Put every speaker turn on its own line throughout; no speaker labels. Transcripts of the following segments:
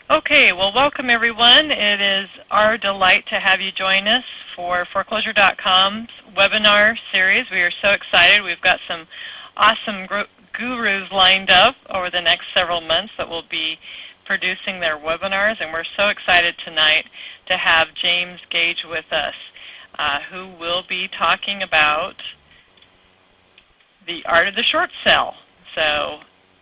Okay, well, welcome everyone. It is our delight to have you join us for Foreclosure.com's webinar series. We are so excited. We've got some awesome gurus lined up over the next several months that will be producing their webinars, and we're so excited tonight to have James Gage with us, who will be talking about the art of the short sale. So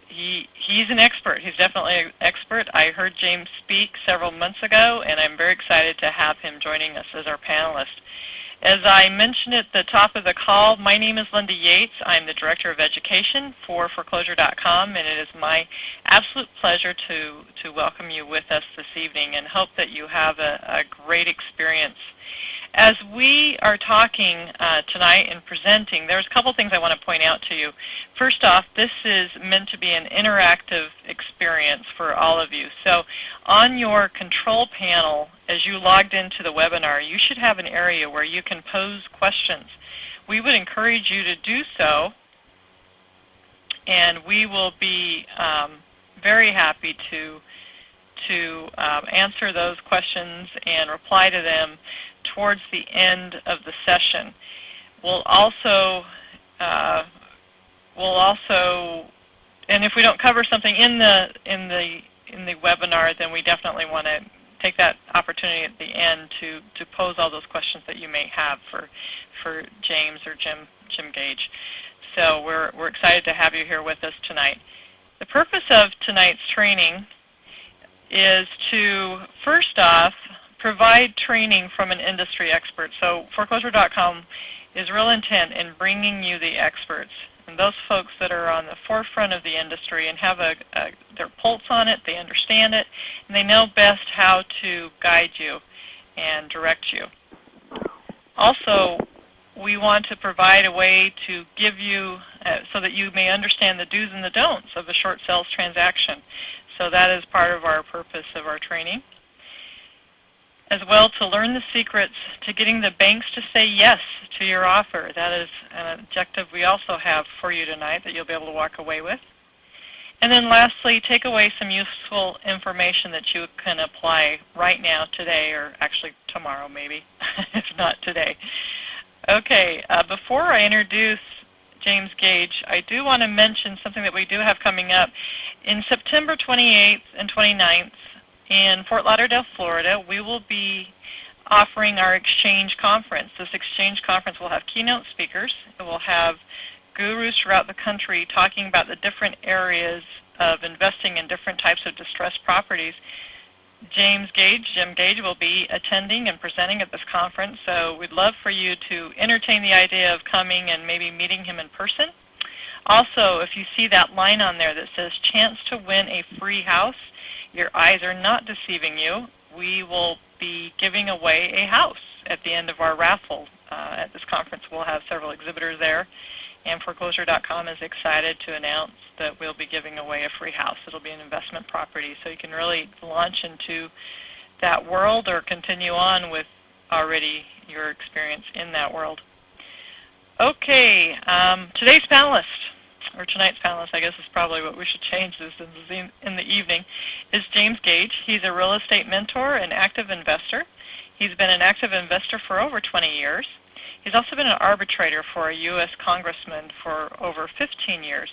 he's an expert. He's definitely an expert. I heard James speak several months ago, and I'm very excited to have him joining us as our panelist. As I mentioned at the top of the call, my name is Linda Yates. I'm the Director of Education for Foreclosure.com, and it is my absolute pleasure to welcome you with us this evening and hope that you have a great experience. As we are talking tonight and presenting, there's a couple things I want to point out to you. First off, this is meant to be an interactive experience for all of you. So on your control panel, as you logged into the webinar, you should have an area where you can pose questions. We would encourage you to do so, and we will be very happy to answer those questions and reply to them towards the end of the session. We'll also, and if we don't cover something in the webinar, then we definitely want to take that opportunity at the end to pose all those questions that you may have for James or Jim Gage. So we're excited to have you here with us tonight. The purpose of tonight's training is to, first off, provide training from an industry expert. So Foreclosure.com is real intent in bringing you the experts and those folks that are on the forefront of the industry and have their pulse on it, they understand it, and they know best how to guide you and direct you. Also, we want to provide a way to give you, so that you may understand the do's and the don'ts of a short sales transaction. So that is part of our purpose of our training. As well, to learn the secrets to getting the banks to say yes to your offer. That is an objective we also have for you tonight that you'll be able to walk away with. And then lastly, take away some useful information that you can apply right now, today, or actually tomorrow maybe, if not today. Okay, before I introduce James Gage, I do want to mention something that we do have coming up. In September 28th and 29th, in Fort Lauderdale, Florida, we will be offering our Exchange Conference. This Exchange Conference will have keynote speakers. It will have gurus throughout the country talking about the different areas of investing in different types of distressed properties. Jim Gage, will be attending and presenting at this conference, so we'd love for you to entertain the idea of coming and maybe meeting him in person. Also, if you see that line on there that says chance to win a free house, your eyes are not deceiving you. We will be giving away a house at the end of our raffle. At this conference, we'll have several exhibitors there, and Foreclosure.com is excited to announce that we'll be giving away a free house. It'll be an investment property, so you can really launch into that world or continue on with already your experience in that world. Okay, today's panelist, or tonight's panelist, I guess is probably what we should change this in the evening, is James Gage. He's a real estate mentor and active investor. He's been an active investor for over 20 years. He's also been an arbitrator for a U.S. congressman for over 15 years.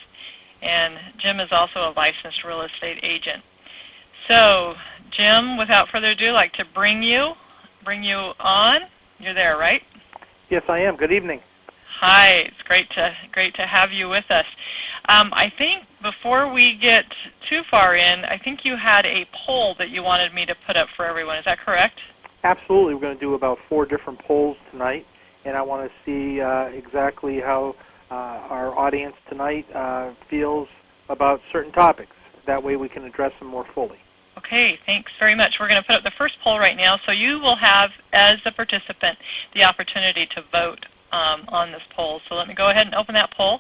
And Jim is also a licensed real estate agent. So, Jim, without further ado, I'd like to bring you on. You're there, right?
Yes, I am. Good evening.
Hi, it's great to have you with us. I think before we get too far in, I think you had a poll that you wanted me to put up for everyone. Is that correct?
Absolutely. We're going to do about 4 different polls tonight, and I want to see exactly how our audience tonight feels about certain topics. That way we can address them more fully.
Okay, thanks very much. We're going to put up the first poll right now, so you will have, as a participant, the opportunity to vote on this poll. So let me go ahead and open that poll.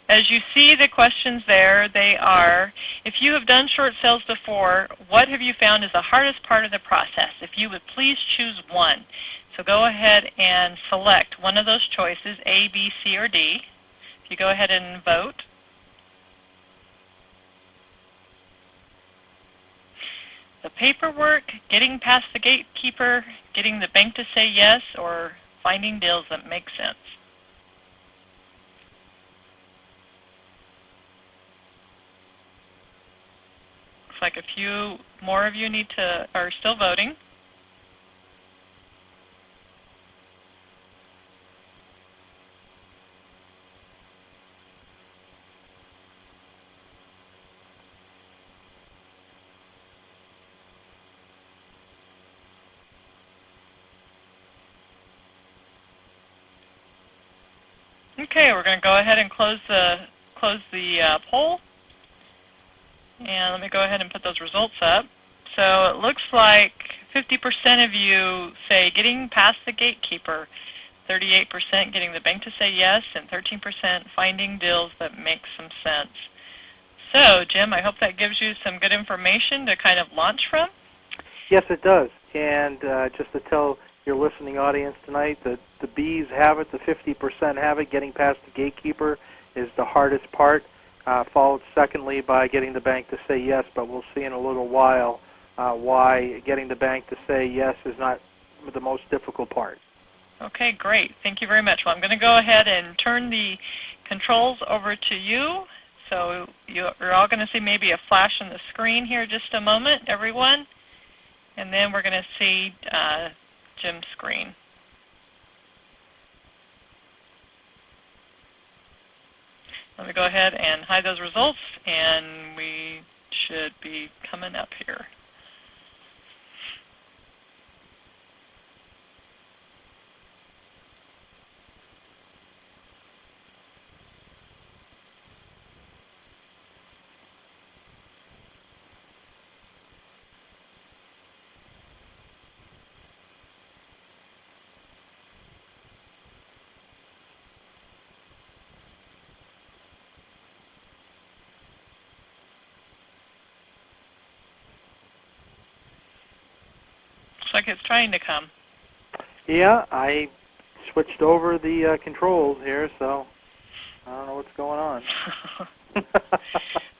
As you see the questions there, they are, if you have done short sales before, what have you found is the hardest part of the process? If you would please choose one. So go ahead and select one of those choices, A, B, C, or D. If you go ahead and vote. the paperwork, getting past the gatekeeper, getting the bank to say yes, or finding deals that make sense? Looks like a few more of you are still voting. Okay, we're going to go ahead and close the poll, and let me go ahead and put those results up. So it looks like 50% of you say getting past the gatekeeper, 38% getting the bank to say yes, and 13% finding deals that make some sense. So, Jim, I hope that gives you some good information to kind of launch from.
Yes, it does. And just to tell your listening audience tonight that the B's have it, the 50% have it. Getting past the gatekeeper is the hardest part, followed secondly by getting the bank to say yes, but we'll see in a little while why getting the bank to say yes is not the most difficult part.
Okay, great. Thank you very much. Well, I'm going to go ahead and turn the controls over to you. So you're all going to see maybe a flash on the screen here just a moment, everyone. And then we're going to see Jim's screen. Let me go ahead and hide those results, and we should be coming up here. Looks like it's trying to come.
Yeah, I switched over the controls here, so I don't know what's going on.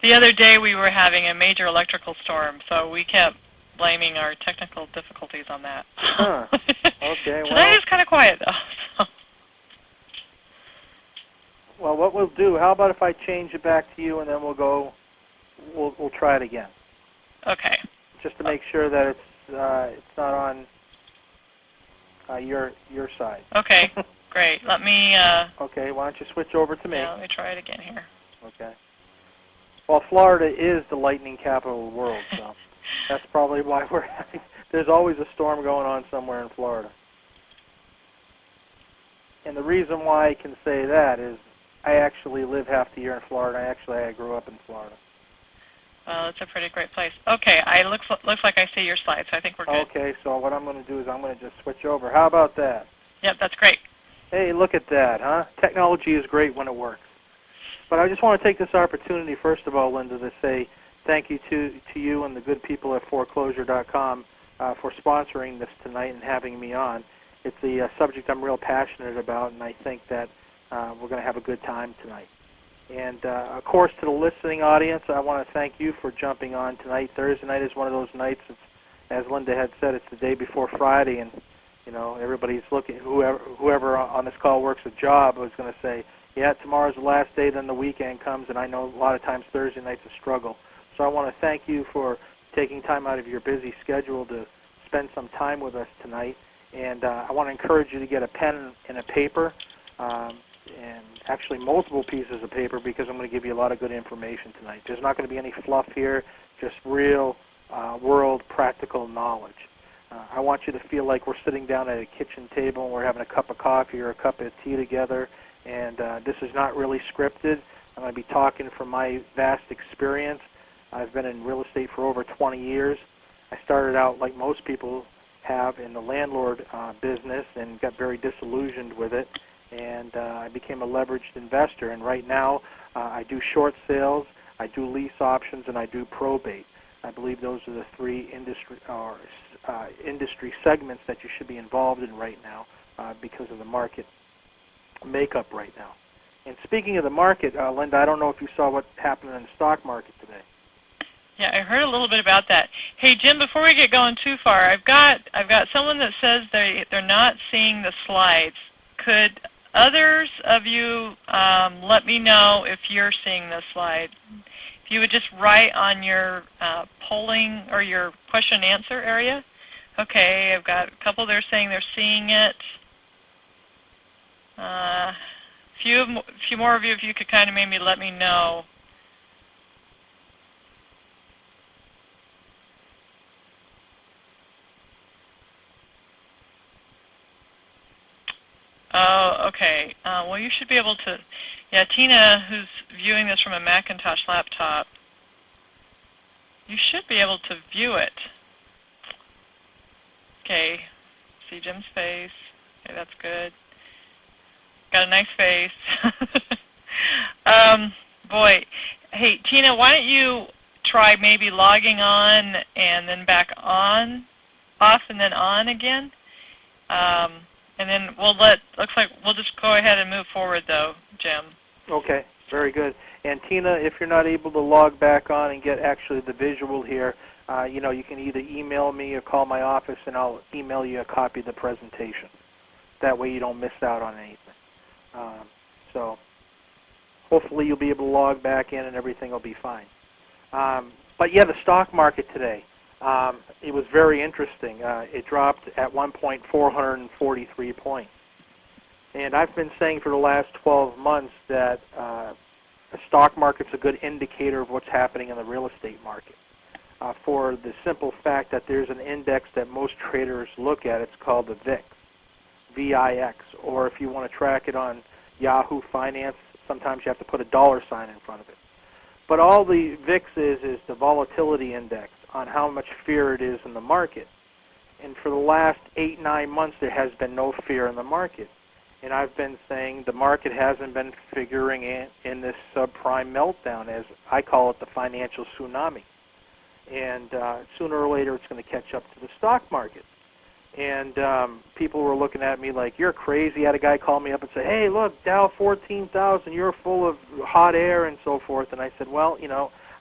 The other day we were having a major electrical storm, so we kept blaming our technical difficulties on that.
Huh. Okay, well.
Today is kind of quiet, though. So.
Well, what we'll do, how about if I change it back to you, and then we'll try it again.
Okay.
Just to make sure that it's not on your side.
Okay, great. Let me...
okay, why don't you switch over to me?
Yeah, let me try it again here.
Okay. Well, Florida is the lightning capital of the world, so that's probably why we're having... There's always a storm going on somewhere in Florida. And the reason why I can say that is I actually live half the year in Florida. I grew up in Florida.
Well, it's a pretty great place. Okay, looks like I see your slide, so I think we're good.
Okay, so what I'm going to do is I'm going to just switch over. How about that?
Yep, that's great.
Hey, look at that, huh? Technology is great when it works. But I just want to take this opportunity, first of all, Linda, to say thank you to you and the good people at Preforeclosure.com for sponsoring this tonight and having me on. It's a subject I'm real passionate about, and I think that we're going to have a good time tonight. And, of course, to the listening audience, I want to thank you for jumping on tonight. Thursday night is one of those nights, as Linda had said, it's the day before Friday, and, you know, everybody's looking, whoever on this call works a job was going to say, yeah, tomorrow's the last day, then the weekend comes, and I know a lot of times Thursday night's a struggle. So I want to thank you for taking time out of your busy schedule to spend some time with us tonight. And I want to encourage you to get a pen and a paper, and actually multiple pieces of paper, because I'm going to give you a lot of good information tonight. There's not going to be any fluff here, just real world practical knowledge. I want you to feel like we're sitting down at a kitchen table and we're having a cup of coffee or a cup of tea together, and this is not really scripted. I'm going to be talking from my vast experience. I've been in real estate for over 20 years. I started out, like most people have, in the landlord business and got very disillusioned with it, and I became a leveraged investor. And right now I do short sales, I do lease options, and I do probate. I believe those are the three industry segments that you should be involved in right now because of the market makeup right now. And speaking of the market, Linda, I don't know if you saw what happened in the stock market today.
Yeah, I heard a little bit about that. Hey, Jim, before we get going too far, I've got someone that says they're not seeing the slides. Could others of you let me know if you're seeing the slide? If you would just write on your polling or your question and answer area. Okay, I've got a couple there saying they're seeing it. Few more of you, if you could kind of maybe let me know. Oh, okay. Well, you should be able to. Yeah, Tina, who's viewing this from a Macintosh laptop, you should be able to view it. Okay, see Jim's face. Okay, that's good. Got a nice face. Boy, hey, Tina, why don't you try maybe logging on and then back on, off and then on again? And then looks like we'll just go ahead and move forward though, Jim.
Okay, very good. And Tina, if you're not able to log back on and get actually the visual here, you can either email me or call my office and I'll email you a copy of the presentation. That way you don't miss out on anything. So hopefully you'll be able to log back in and everything will be fine. But yeah, the stock market today, it was very interesting. It dropped at one point 443 points. And I've been saying for the last 12 months that the stock market's a good indicator of what's happening in the real estate market. For the simple fact that there's an index that most traders look at. It's called the VIX, V-I-X. Or if you want to track it on Yahoo Finance, sometimes you have to put a $ sign in front of it. But all the VIX is the volatility index on how much fear it is in the market. And for the last 8-9 months, there has been no fear in the market. And I've been saying the market hasn't been figuring in this subprime meltdown, as I call it, the financial tsunami. And sooner or later, it's going to catch up to the stock market. And people were looking at me like, you're crazy. I had a guy call me up and say, hey, look, Dow 14,000, you're full of hot air and so forth. And I said, well,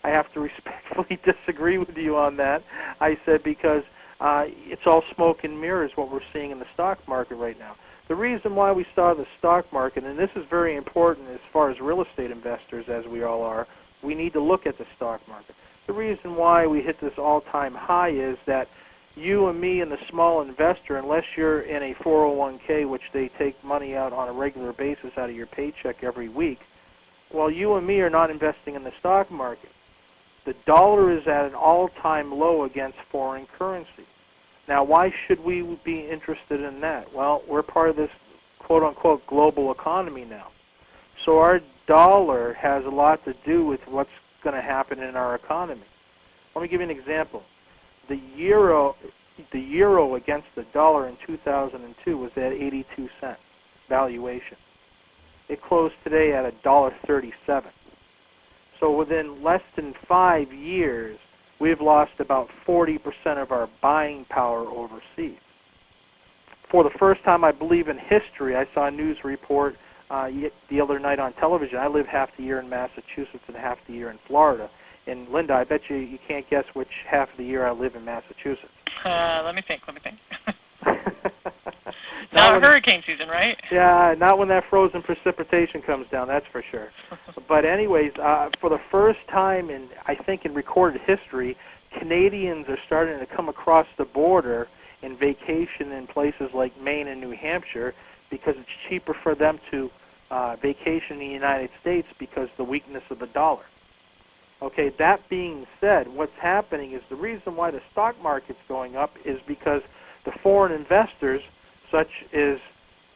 I have to respectfully disagree with you on that. I said, because it's all smoke and mirrors what we're seeing in the stock market right now. The reason why we saw the stock market, and this is very important as far as real estate investors, as we all are, we need to look at the stock market. The reason why we hit this all-time high is that you and me and the small investor, unless you're in a 401k, which they take money out on a regular basis out of your paycheck every week, well, you and me are not investing in the stock market. The dollar is at an all-time low against foreign currency. Now, why should we be interested in that? Well, we're part of this quote-unquote global economy now. So our dollar has a lot to do with what's going to happen in our economy. Let me give you an example. The euro against the dollar in 2002 was at 82 cents valuation. It closed today at $1.37. So within less than 5 years, we've lost about 40% of our buying power overseas. For the first time, I believe, in history, I saw a news report the other night on television. I live half the year in Massachusetts and half the year in Florida. And Linda, I bet you can't guess which half of the year I live in Massachusetts.
Let me think. Not hurricane season, right?
Yeah, not when that frozen precipitation comes down, that's for sure. But anyways, for the first time in recorded history, Canadians are starting to come across the border and vacation in places like Maine and New Hampshire because it's cheaper for them to vacation in the United States because of the weakness of the dollar. Okay, that being said, what's happening is the reason why the stock market's going up is because the foreign investors, such as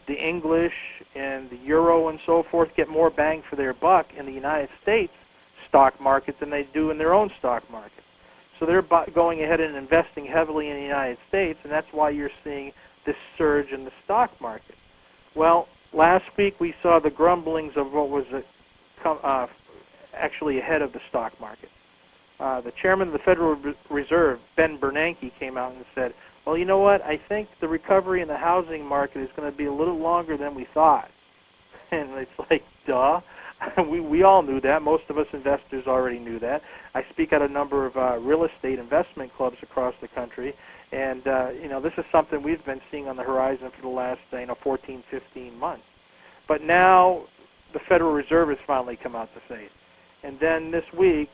the English and the euro and so forth, get more bang for their buck in the United States stock market than they do in their own stock market. So they're going ahead and investing heavily in the United States, and that's why you're seeing this surge in the stock market. Well, last week we saw the grumblings of what was actually ahead of the stock market. The chairman of the Federal Reserve, Ben Bernanke, came out and said, well, you know what, I think the recovery in the housing market is going to be a little longer than we thought. And it's like, duh. we all knew that. Most of us investors already knew that. I speak at a number of real estate investment clubs across the country, and this is something we've been seeing on the horizon for the last 14, 15 months. But now the Federal Reserve has finally come out to say it. And then this week,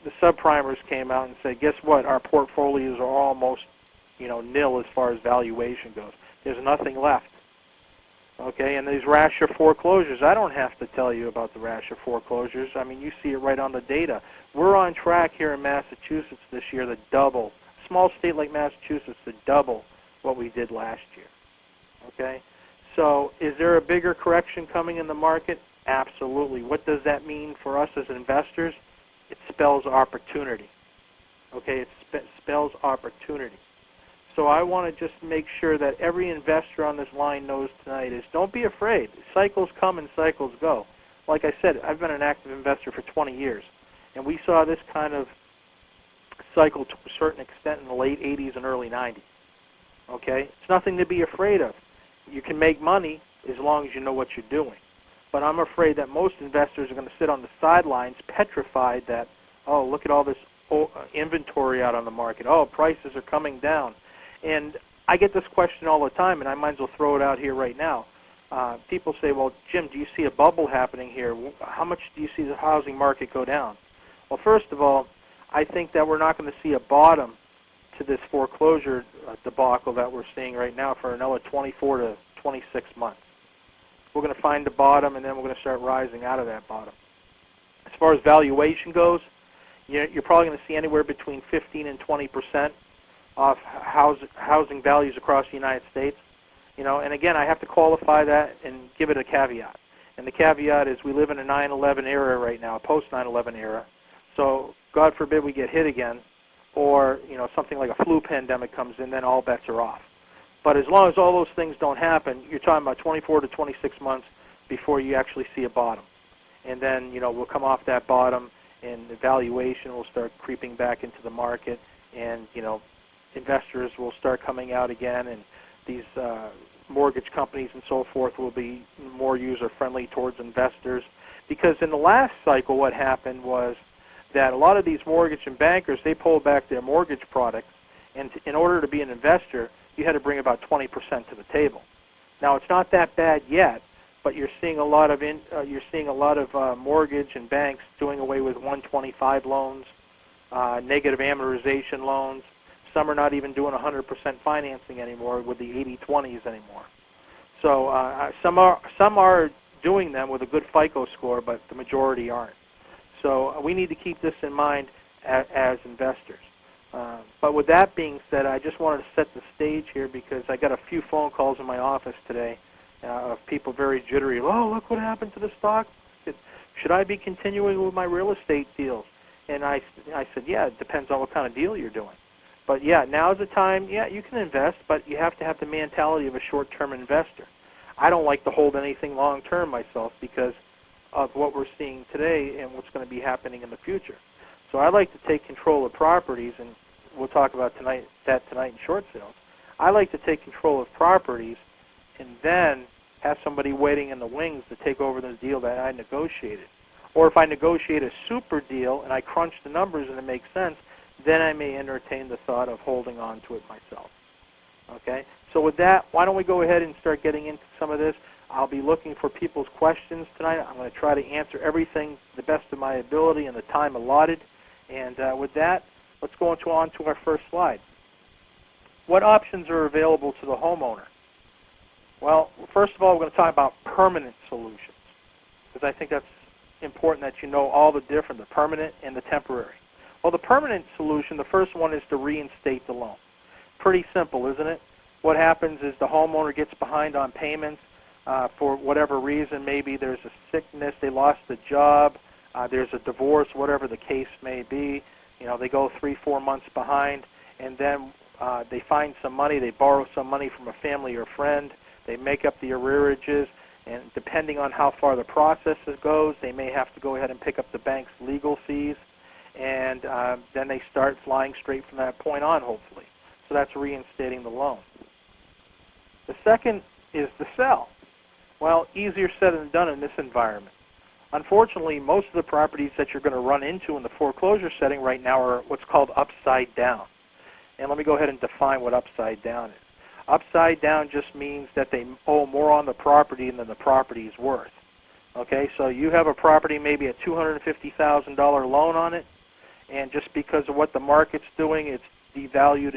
the subprimers came out and said, guess what? Our portfolios are almost nil as far as valuation goes. There's nothing left. Okay, and these rash of foreclosures, I don't have to tell you about the rash of foreclosures. I mean, you see it right on the data. We're on track here in Massachusetts this year to double, a small state like Massachusetts, to double what we did last year. Okay, so is there a bigger correction coming in the market? Absolutely. What does that mean for us as investors? It spells opportunity. Okay, it spells opportunity. So I want to just make sure that every investor on this line knows tonight is don't be afraid. Cycles come and cycles go. Like I said, I've been an active investor for 20 years, and we saw this kind of cycle to a certain extent in the late 80s and early 90s. Okay? It's nothing to be afraid of. You can make money as long as you know what you're doing. But I'm afraid that most investors are going to sit on the sidelines petrified that, oh, look at all this inventory out on the market. Oh, prices are coming down. And I get this question all the time, and I might as well throw it out here right now. People say, well, Jim, do you see a bubble happening here? How much do you see the housing market go down? Well, first of all, I think that we're not going to see a bottom to this foreclosure debacle that we're seeing right now for another 24 to 26 months. We're going to find the bottom, and then we're going to start rising out of that bottom. As far as valuation goes, you're probably going to see anywhere between 15 and 20% off housing values across the United States. And again, I have to qualify that and give it a caveat. And the caveat is we live in a 9/11 era right now, a post-9/11 era. So God forbid we get hit again, or something like a flu pandemic comes in, then all bets are off. But as long as all those things don't happen, you're talking about 24 to 26 months before you actually see a bottom. And then, we'll come off that bottom, and the valuation will start creeping back into the market, and, investors will start coming out again, and these mortgage companies and so forth will be more user-friendly towards investors. Because in the last cycle, what happened was that a lot of these mortgage and bankers, they pulled back their mortgage products, and in order to be an investor, you had to bring about 20% to the table. Now, it's not that bad yet, but you're seeing a lot of mortgage and banks doing away with 125 loans, negative amortization loans. Some are not even doing 100% financing anymore with the 80/20s anymore. So some are doing them with a good FICO score, but the majority aren't. So we need to keep this in mind as investors. But with that being said, I just wanted to set the stage here because I got a few phone calls in my office today of people very jittery. Oh, look what happened to the stock. Should I be continuing with my real estate deals? And I said, yeah, it depends on what kind of deal you're doing. But yeah, now's the time. Yeah, you can invest, but you have to have the mentality of a short-term investor. I don't like to hold anything long-term myself because of what we're seeing today and what's going to be happening in the future. So I like to take control of properties, and we'll talk about that tonight in short sales. I like to take control of properties and then have somebody waiting in the wings to take over the deal that I negotiated. Or if I negotiate a super deal and I crunch the numbers and it makes sense, then I may entertain the thought of holding on to it myself. Okay? So with that, why don't we go ahead and start getting into some of this. I'll be looking for people's questions tonight. I'm going to try to answer everything to the best of my ability in the time allotted. And with that, let's go on to our first slide. What options are available to the homeowner? Well, first of all, we're going to talk about permanent solutions, because I think that's important that you know all the different, the permanent and the temporary. Well, the permanent solution, the first one is to reinstate the loan. Pretty simple, isn't it? What happens is the homeowner gets behind on payments for whatever reason. Maybe there's a sickness, they lost a job, there's a divorce, whatever the case may be. They go 3-4 months behind, and then they find some money, they borrow some money from a family or friend, they make up the arrearages, and depending on how far the process goes, they may have to go ahead and pick up the bank's legal fees, and then they start flying straight from that point on, hopefully. So that's reinstating the loan. The second is to sell. Well, easier said than done in this environment. Unfortunately, most of the properties that you're going to run into in the foreclosure setting right now are what's called upside down. And let me go ahead and define what upside down is. Upside down just means that they owe more on the property than the property is worth. Okay, so you have a property, maybe a $250,000 loan on it, and just because of what the market's doing, it's devalued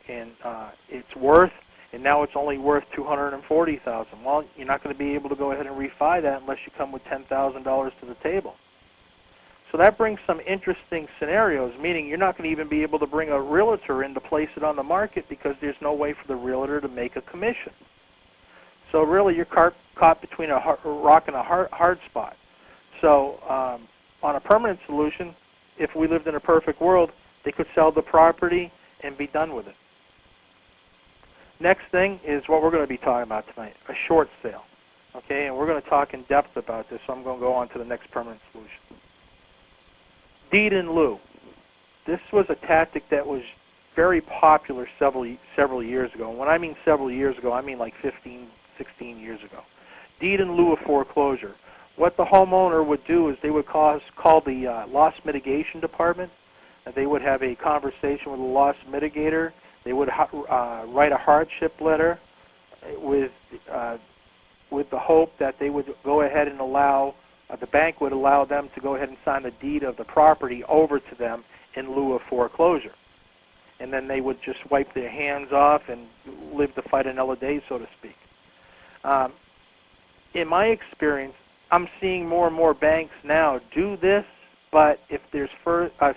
in its worth, and now it's only worth $240,000. Well, you're not going to be able to go ahead and refi that unless you come with $10,000 to the table. So that brings some interesting scenarios, meaning you're not going to even be able to bring a realtor in to place it on the market because there's no way for the realtor to make a commission. So really you're caught between a rock and a hard spot. So on a permanent solution, if we lived in a perfect world, they could sell the property and be done with it. Next thing is what we're going to be talking about tonight, a short sale. Okay, and we're going to talk in depth about this, so I'm going to go on to the next permanent solution. Deed in lieu. This was a tactic that was very popular several years ago. And when I mean several years ago, I mean like 15, 16 years ago. Deed in lieu of foreclosure. What the homeowner would do is they would call the loss mitigation department. And they would have a conversation with the loss mitigator. They would write a hardship letter with the hope that they would go ahead and allow the bank would allow them to go ahead and sign the deed of the property over to them in lieu of foreclosure. And then they would just wipe their hands off and live to fight another day, so to speak. In my experience, I'm seeing more and more banks now do this, but if there's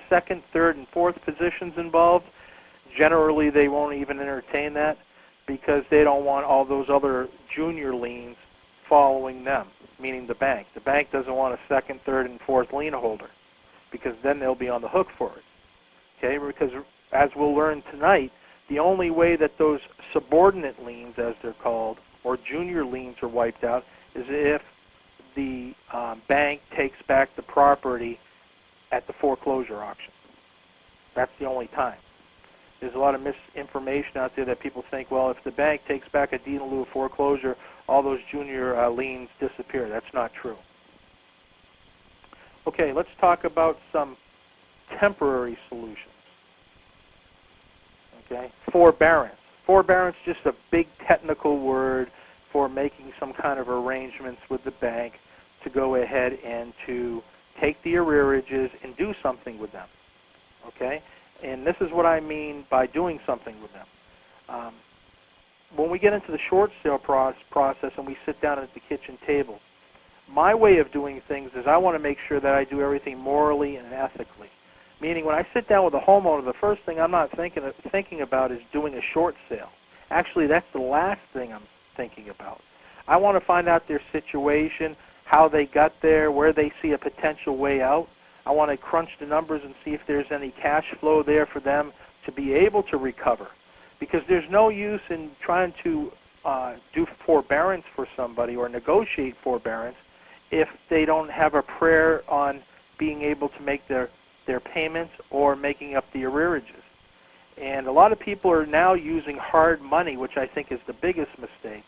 second, third, and fourth positions involved, generally they won't even entertain that because they don't want all those other junior liens following them, meaning the bank. The bank doesn't want a second, third, and fourth lien holder because then they'll be on the hook for it. Okay, because as we'll learn tonight, the only way that those subordinate liens, as they're called, or junior liens are wiped out is if the bank takes back the property at the foreclosure auction. That's the only time. There's a lot of misinformation out there that people think, well, if the bank takes back a deed in lieu of foreclosure, all those junior liens disappear. That's not true. Okay, let's talk about some temporary solutions. Okay, forbearance. Forbearance is just a big technical word for making some kind of arrangements with the bank to go ahead and to take the arrearages and do something with them. Okay, and this is what I mean by doing something with them. When we get into the short sale process and we sit down at the kitchen table, my way of doing things is I want to make sure that I do everything morally and ethically. Meaning when I sit down with a homeowner, the first thing I'm not thinking about is doing a short sale. Actually, that's the last thing I'm thinking about. I want to find out their situation, how they got there, where they see a potential way out. I want to crunch the numbers and see if there's any cash flow there for them to be able to recover. Because there's no use in trying to do forbearance for somebody or negotiate forbearance if they don't have a prayer on being able to make their payments or making up the arrearages. And a lot of people are now using hard money, which I think is the biggest mistake,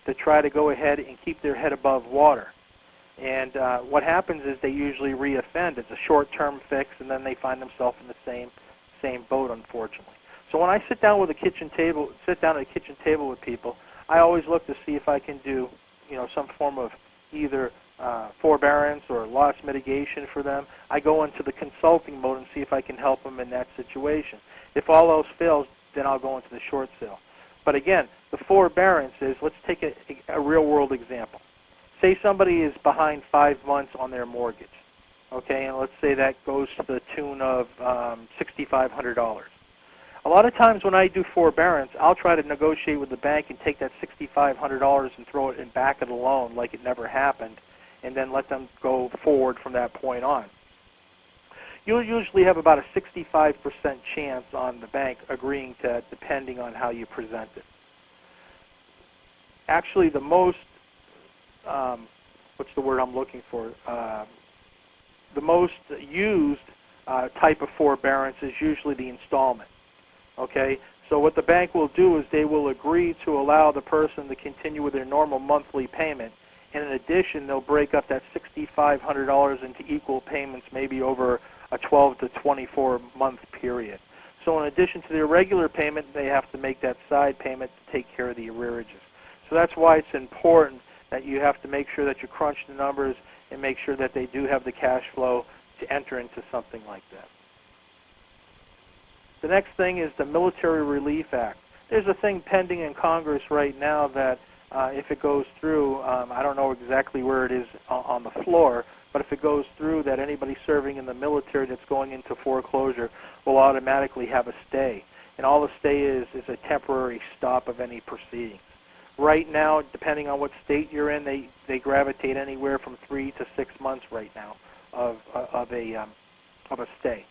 to try to go ahead and keep their head above water. And what happens is they usually reoffend. It's a short-term fix, and then they find themselves in the same boat, unfortunately. So when I sit down at a kitchen table with people, I always look to see if I can do, some form of either forbearance or loss mitigation for them. I go into the consulting mode and see if I can help them in that situation. If all else fails, then I'll go into the short sale. But again, the forbearance is, let's take a real-world example. Say somebody is behind 5 months on their mortgage, okay, and let's say that goes to the tune of $6,500. A lot of times when I do forbearance, I'll try to negotiate with the bank and take that $6,500 and throw it in back of the loan like it never happened, and then let them go forward from that point on. You'll usually have about a 65% chance on the bank agreeing to that, depending on how you present it. Actually, the most, what's the word I'm looking for? The most used type of forbearance is usually the installment. Okay, so what the bank will do is they will agree to allow the person to continue with their normal monthly payment, And in addition, they'll break up that $6,500 into equal payments, maybe over a 12 to 24 month period. So in addition to their regular payment, they have to make that side payment to take care of the arrearages. So that's why it's important that you have to make sure that you crunch the numbers and make sure that they do have the cash flow to enter into something like that. The next thing is the Military Relief Act. There's a thing pending in Congress right now that if it goes through, I don't know exactly where it is on the floor, but if it goes through, that anybody serving in the military that's going into foreclosure will automatically have a stay. And all the stay is a temporary stop of any proceedings. Right now, depending on what state you're in, they gravitate anywhere from 3 to 6 months right now of a stay.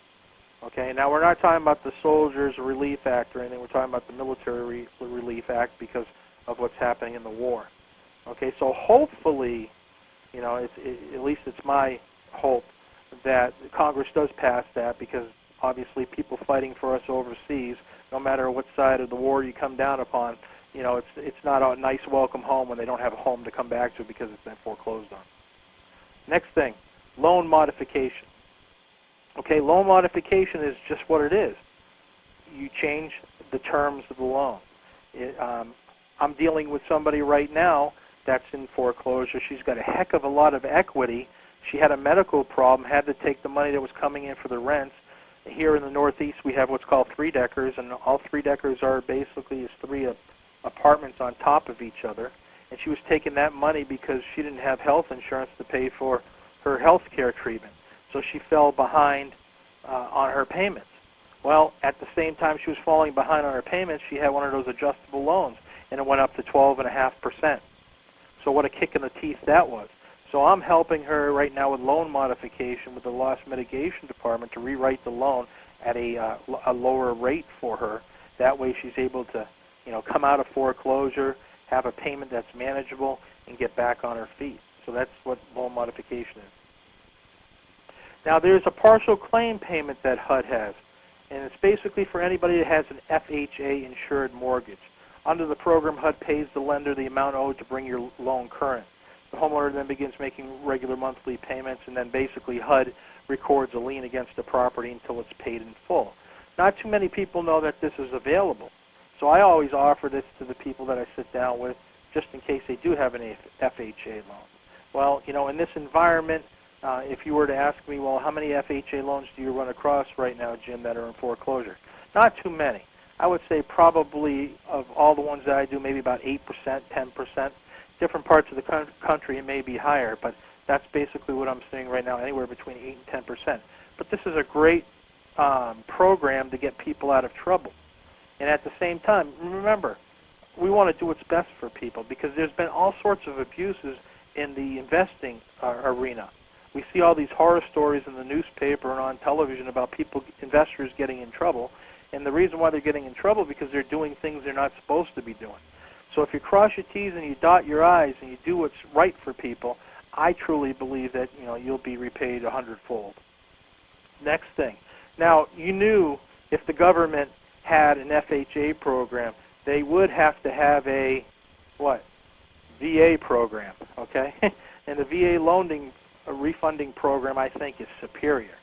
Okay, now we're not talking about the Soldiers Relief Act or anything. We're talking about the Military Relief Act because of what's happening in the war. Okay, so hopefully, you know, at least it's my hope that Congress does pass that, because obviously people fighting for us overseas, no matter what side of the war you come down upon, you know, it's not a nice welcome home when they don't have a home to come back to because it's been foreclosed on. Next thing, loan modification. Okay, loan modification is just what it is. You change the terms of the loan. I'm dealing with somebody right now that's in foreclosure. She's got a heck of a lot of equity. She had a medical problem, had to take the money that was coming in for the rents. Here in the Northeast, we have what's called three-deckers, and all three-deckers are basically three apartments on top of each other. And she was taking that money because she didn't have health insurance to pay for her health care treatment. So she fell behind on her payments. Well, at the same time she was falling behind on her payments, she had one of those adjustable loans, and it went up to 12.5%. So what a kick in the teeth that was. So I'm helping her right now with loan modification with the loss mitigation department to rewrite the loan at a lower rate for her. That way she's able to, you know, come out of foreclosure, have a payment that's manageable, and get back on her feet. So that's what loan modification is. Now there's a partial claim payment that HUD has, and it's basically for anybody that has an FHA insured mortgage. Under the program, HUD pays the lender the amount owed to bring your loan current. The homeowner then begins making regular monthly payments, and then basically HUD records a lien against the property until it's paid in full. Not too many people know that this is available, so I always offer this to the people that I sit down with just in case they do have an FHA loan. Well, you know, in this environment, if you were to ask me, well, how many FHA loans do you run across right now, Jim, that are in foreclosure? Not too many. I would say probably of all the ones that I do, maybe about 8%, 10%. Different parts of the country, it may be higher, but that's basically what I'm seeing right now, anywhere between 8 and 10%. But this is a great program to get people out of trouble. And at the same time, remember, we want to do what's best for people, because there's been all sorts of abuses in the investing arena. We see all these horror stories in the newspaper and on television about investors getting in trouble. And the reason why they're getting in trouble is because they're doing things they're not supposed to be doing. So if you cross your T's and you dot your I's and you do what's right for people, I truly believe that, you know, you'll be repaid 100-fold. Next thing. Now, you knew if the government had an FHA program, they would have to have a, what? VA program, okay? And the VA refunding program, I think, is superior.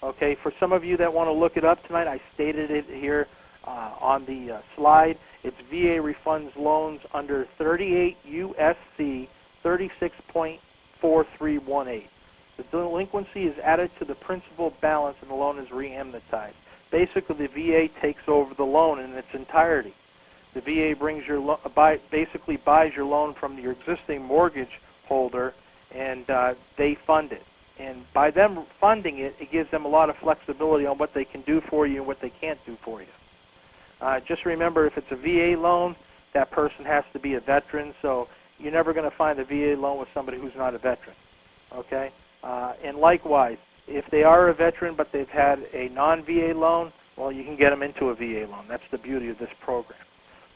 Okay, for some of you that want to look it up tonight, I stated it here on the slide. It's VA refunds loans under 38 U.S.C. 36.4318. The delinquency is added to the principal balance and the loan is re-amortized. Basically, the VA takes over the loan in its entirety. The VA brings your basically buys your loan from your existing mortgage holder, and they fund it. And by them funding it, it gives them a lot of flexibility on what they can do for you and what they can't do for you. Just remember, if it's a VA loan, that person has to be a veteran, so you're never going to find a VA loan with somebody who's not a veteran. Okay? And likewise, if they are a veteran but they've had a non-VA loan, well, you can get them into a VA loan. That's the beauty of this program.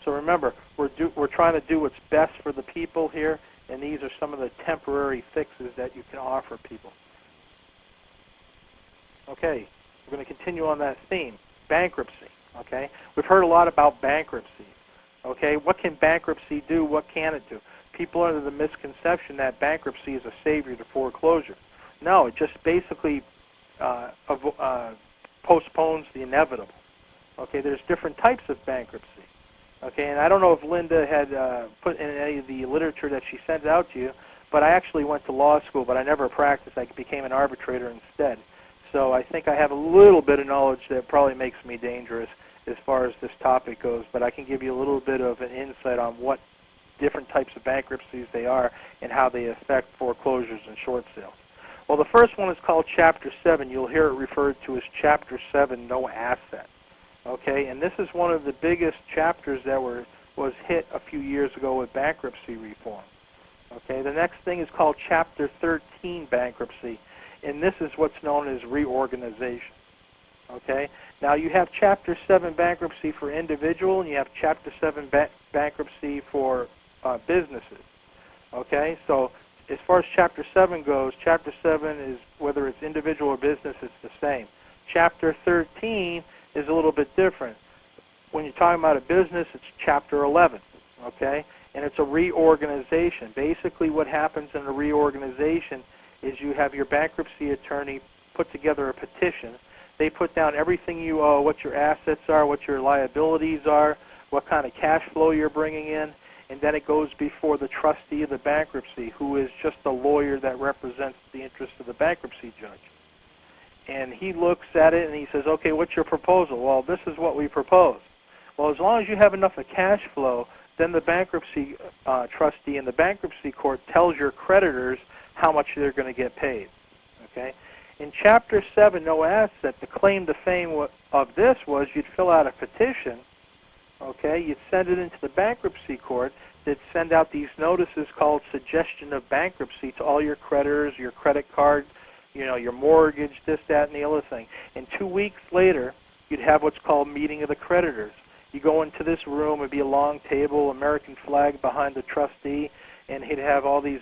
So remember, we're trying to do what's best for the people here, and these are some of the temporary fixes that you can offer people. Okay, we're going to continue on that theme, bankruptcy. Okay, we've heard a lot about bankruptcy. Okay, what can bankruptcy do? What can it do? people under the misconception that bankruptcy is a savior to foreclosure. No, it just basically postpones the inevitable. Okay, there's different types of bankruptcy. Okay, and I don't know if Linda had put in any of the literature that she sent out to you, but I actually went to law school, but I never practiced. I became an arbitrator instead. So I think I have a little bit of knowledge that probably makes me dangerous as far as this topic goes, but I can give you a little bit of an insight on what different types of bankruptcies they are and how they affect foreclosures and short sales. Well, the first one is called Chapter 7. You'll hear it referred to as Chapter 7, no asset. Okay, and this is one of the biggest chapters that was hit a few years ago with bankruptcy reform. Okay, the next thing is called Chapter 13 bankruptcy, and this is what's known as reorganization. Okay, now you have Chapter 7 bankruptcy for individual, and you have Chapter 7 bankruptcy for businesses. Okay, so as far as Chapter 7 goes, Chapter 7 is, whether it's individual or business, it's the same. Chapter 13 is a little bit different. When you're talking about a business, it's Chapter 11, okay? And it's a reorganization. Basically what happens in a reorganization is you have your bankruptcy attorney put together a petition. They put down everything you owe, what your assets are, what your liabilities are, what kind of cash flow you're bringing in, and then it goes before the trustee of the bankruptcy, who is just a lawyer that represents the interest of the bankruptcy judge. And he looks at it and he says, okay, what's your proposal? Well, this is what we propose. Well, as long as you have enough of cash flow, then the bankruptcy trustee in the bankruptcy court tells your creditors how much they're going to get paid. Okay? In Chapter 7, no asset, the claim to fame of this was you'd fill out a petition, okay? You'd send it into the bankruptcy court. They'd send out these notices called suggestion of bankruptcy to all your creditors, your credit card, you know, your mortgage, this, that, and the other thing. And 2 weeks later, you'd have what's called meeting of the creditors. You go into this room, it'd be a long table, American flag behind the trustee, and he'd have all these,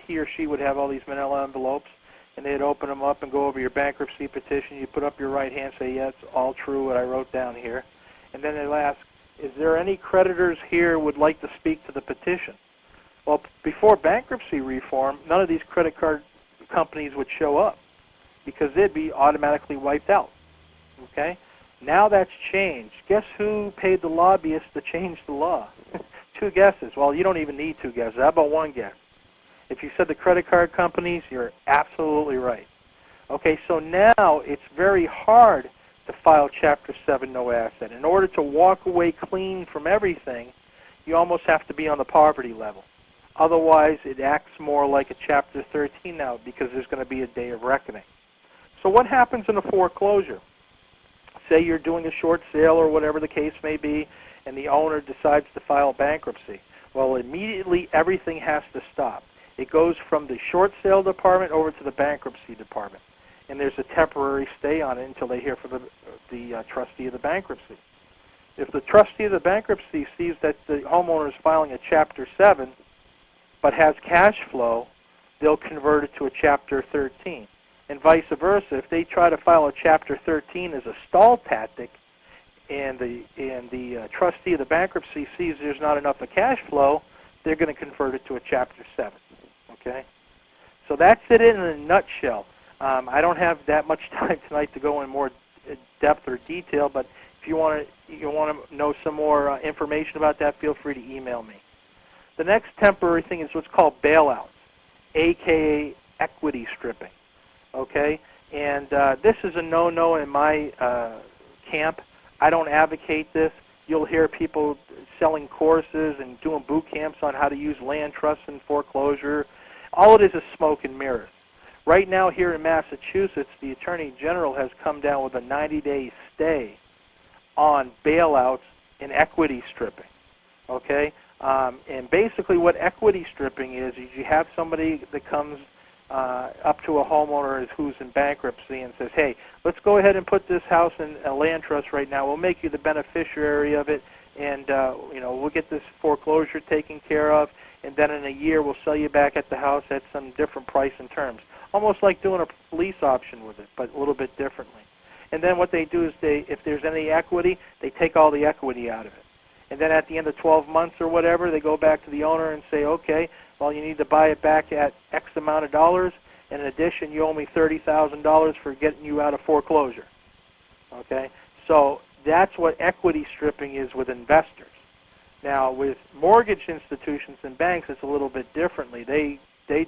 he or she would have all these manila envelopes, and they'd open them up and go over your bankruptcy petition. You put up your right hand, say, yeah, it's all true what I wrote down here. And then they'll ask, is there any creditors here who would like to speak to the petition? Well, before bankruptcy reform, none of these credit card companies would show up because they'd be automatically wiped out. Okay? Now that's changed. Guess who paid the lobbyists to change the law? 2 guesses. Well, you don't even need 2 guesses. How about 1 guess? If you said the credit card companies, you're absolutely right. Okay, so now it's very hard to file Chapter 7 no asset. In order to walk away clean from everything, you almost have to be on the poverty level. Otherwise, it acts more like a Chapter 13 now because there's going to be a day of reckoning. So what happens in a foreclosure? Say you're doing a short sale or whatever the case may be, and the owner decides to file bankruptcy. Well, immediately everything has to stop. It goes from the short sale department over to the bankruptcy department. And there's a temporary stay on it until they hear from the trustee of the bankruptcy. If the trustee of the bankruptcy sees that the homeowner is filing a Chapter 7 but has cash flow, they'll convert it to a Chapter 13. And vice versa, if they try to file a Chapter 13 as a stall tactic and the trustee of the bankruptcy sees there's not enough of cash flow, they're going to convert it to a Chapter 7. Okay? So that's it in a nutshell. I don't have that much time tonight to go in more depth or detail, but if you want to know some more information about that, feel free to email me. The next temporary thing is what's called bailouts, a.k.a. equity stripping. Okay? And this is a no-no in my camp. I don't advocate this. You'll hear people selling courses and doing boot camps on how to use land trusts and foreclosure. All it is smoke and mirrors. Right now here in Massachusetts, the Attorney General has come down with a 90-day stay on bailouts and equity stripping. Okay? And basically what equity stripping is you have somebody that comes up to a homeowner who's in bankruptcy and says, hey, let's go ahead and put this house in a land trust right now. We'll make you the beneficiary of it, and we'll get this foreclosure taken care of, and then in a year we'll sell you back at the house at some different price and terms. Almost like doing a lease option with it, but a little bit differently. And then what they do is if there's any equity, they take all the equity out of it. And then at the end of 12 months or whatever, they go back to the owner and say, okay, well, you need to buy it back at X amount of dollars. And in addition, you owe me $30,000 for getting you out of foreclosure. Okay? So that's what equity stripping is with investors. Now, with mortgage institutions and banks, it's a little bit differently. They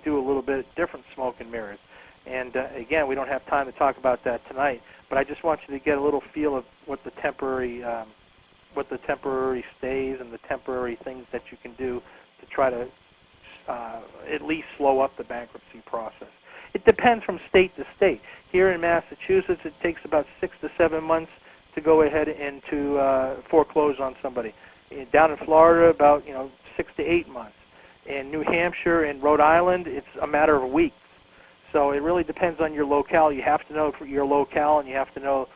do a little bit different smoke and mirrors. And again, we don't have time to talk about that tonight. But I just want you to get a little feel of what the temporary stays and the temporary things that you can do to try to at least slow up the bankruptcy process. It depends from state to state. Here in Massachusetts, it takes about 6 to 7 months to go ahead and to foreclose on somebody. Down in Florida, about 6 to 8 months. In New Hampshire and Rhode Island, it's a matter of weeks. So it really depends on your locale. You have to know for your locale, and you have to know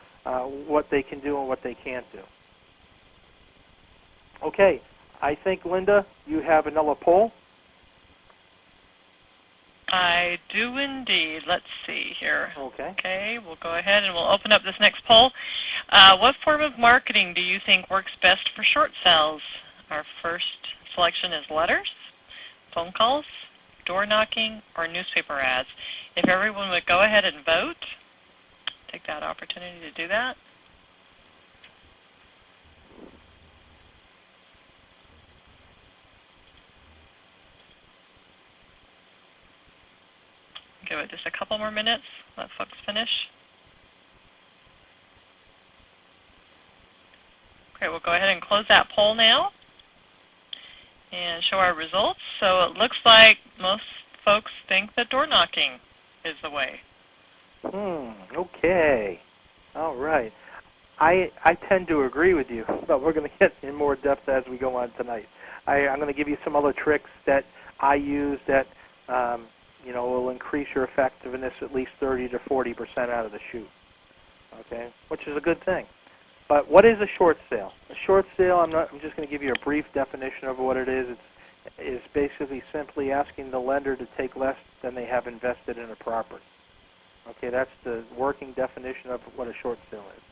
what they can do and what they can't do. Okay, I think, Linda, you have another poll.
I do indeed. Let's see here.
Okay.
Okay, we'll go ahead and we'll open up this next poll. What form of marketing do you think works best for short sales? Our first selection is letters, phone calls, door knocking, or newspaper ads. If everyone would go ahead and vote, take that opportunity to do that. Give it just a couple more minutes, let folks finish. Okay, we'll go ahead and close that poll now and show our results. So it looks like most folks think that door knocking is the way.
Okay. All right. I tend to agree with you, but we're going to get in more depth as we go on tonight. I'm going to give you some other tricks that I use that will increase your effectiveness at least 30 to 40% out of the chute. Okay, which is a good thing. But what is a short sale? A short sale, I'm just going to give you a brief definition of what it is. It's basically simply asking the lender to take less than they have invested in a property. Okay, that's the working definition of what a short sale is.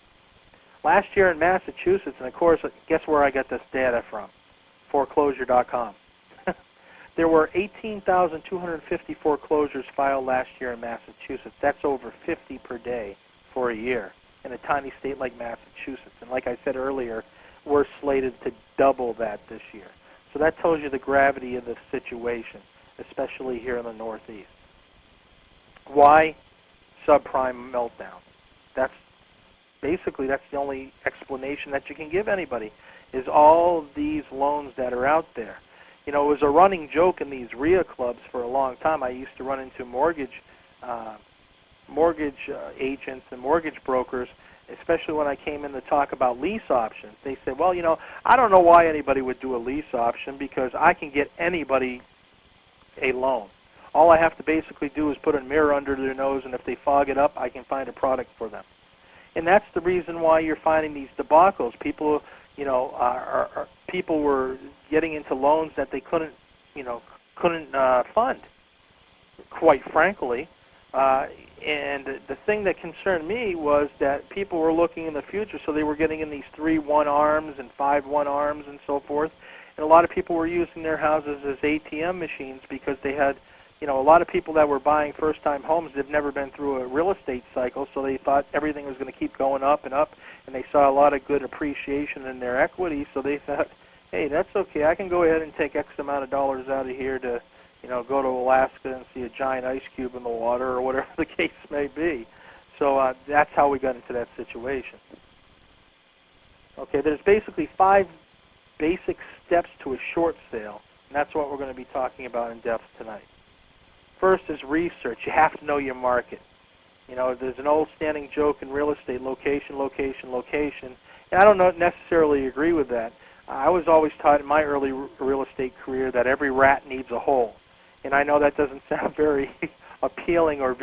Last year in Massachusetts, and of course, guess where I got this data from? Foreclosure.com. There were 18,250 foreclosures filed last year in Massachusetts. That's over 50 per day for a year in a tiny state like Massachusetts. And like I said earlier, we're slated to double that this year. So that tells you the gravity of the situation, especially here in the Northeast. Why? Subprime meltdown. That's the only explanation that you can give anybody, is all these loans that are out there. It was a running joke in these RIA clubs for a long time. I used to run into mortgage agents and mortgage brokers, especially when I came in to talk about lease options. They said, well, I don't know why anybody would do a lease option because I can get anybody a loan. All I have to basically do is put a mirror under their nose, and if they fog it up, I can find a product for them. And that's the reason why you're finding these debacles. People, people were getting into loans that they couldn't fund, quite frankly. And the thing that concerned me was that people were looking in the future, so they were getting in these 3 1-arms and 5 1-arms and so forth. And a lot of people were using their houses as ATM machines because they had, a lot of people that were buying first-time homes, they've never been through a real estate cycle, so they thought everything was going to keep going up and up, and they saw a lot of good appreciation in their equity, so they thought, hey, that's okay. I can go ahead and take X amount of dollars out of here to, go to Alaska and see a giant ice cube in the water or whatever the case may be. So that's how we got into that situation. Okay, there's basically 5 basic steps to a short sale, and that's what we're going to be talking about in depth tonight. First is research. You have to know your market. There's an old standing joke in real estate, location, location, location, and I don't necessarily agree with that. I was always taught in my early real estate career that every rat needs a hole. And I know that doesn't sound very appealing, or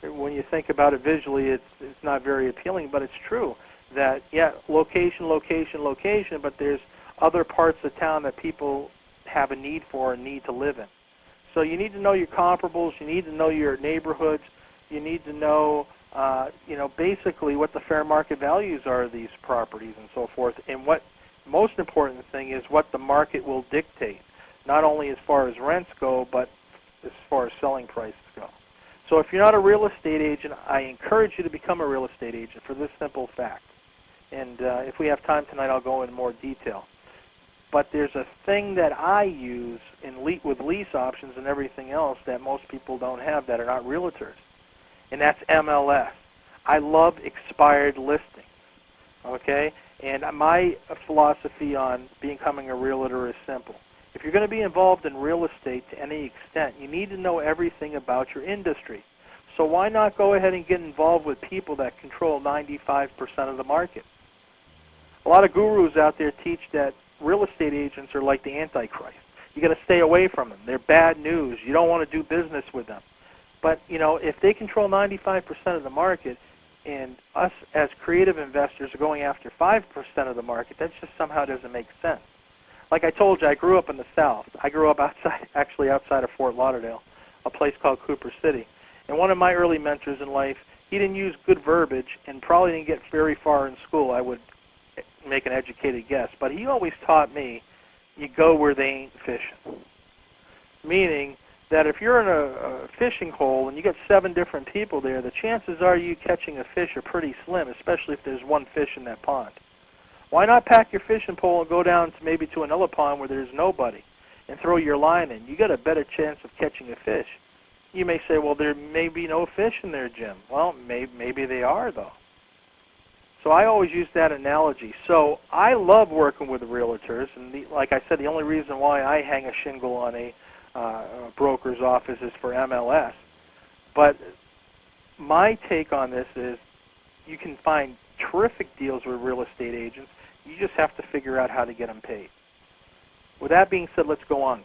when you think about it visually, it's not very appealing, but it's true that, yeah, location, location, location, but there's other parts of town that people have a need for and need to live in. So you need to know your comparables, you need to know your neighborhoods, you need to know, basically what the fair market values are of these properties and so forth, and what most important thing is what the market will dictate, not only as far as rents go, but as far as selling prices go. So if you're not a real estate agent, I encourage you to become a real estate agent for this simple fact. And if we have time tonight, I'll go into more detail. But there's a thing that I use with lease options and everything else that most people don't have that are not realtors, and that's MLS. I love expired listings, okay? And my philosophy on becoming a realtor is simple. If you're going to be involved in real estate to any extent, you need to know everything about your industry. So why not go ahead and get involved with people that control 95% of the market? A lot of gurus out there teach that real estate agents are like the Antichrist. You got to stay away from them. They're bad news. You don't want to do business with them. But, you know, if they control 95% of the market and us as creative investors are going after 5% of the market, that just somehow doesn't make sense. Like I told you, I grew up in the South. I grew up outside of Fort Lauderdale, a place called Cooper City. And one of my early mentors in life, he didn't use good verbiage and probably didn't get very far in school, I would make an educated guess. But he always taught me, you go where they ain't fishing. Meaning that if you're in a fishing hole and you got 7 different people there, the chances are you catching a fish are pretty slim, especially if there's one fish in that pond. Why not pack your fishing pole and go down to maybe to another pond where there's nobody and throw your line in? You got a better chance of catching a fish. You may say, well, there may be no fish in there, Jim. Well, maybe they are, though. So I always use that analogy. So I love working with the realtors, and like I said, the only reason why I hang a shingle on a broker's office is for MLS. But my take on this is you can find terrific deals with real estate agents. You just have to figure out how to get them paid. With that being said, let's go on.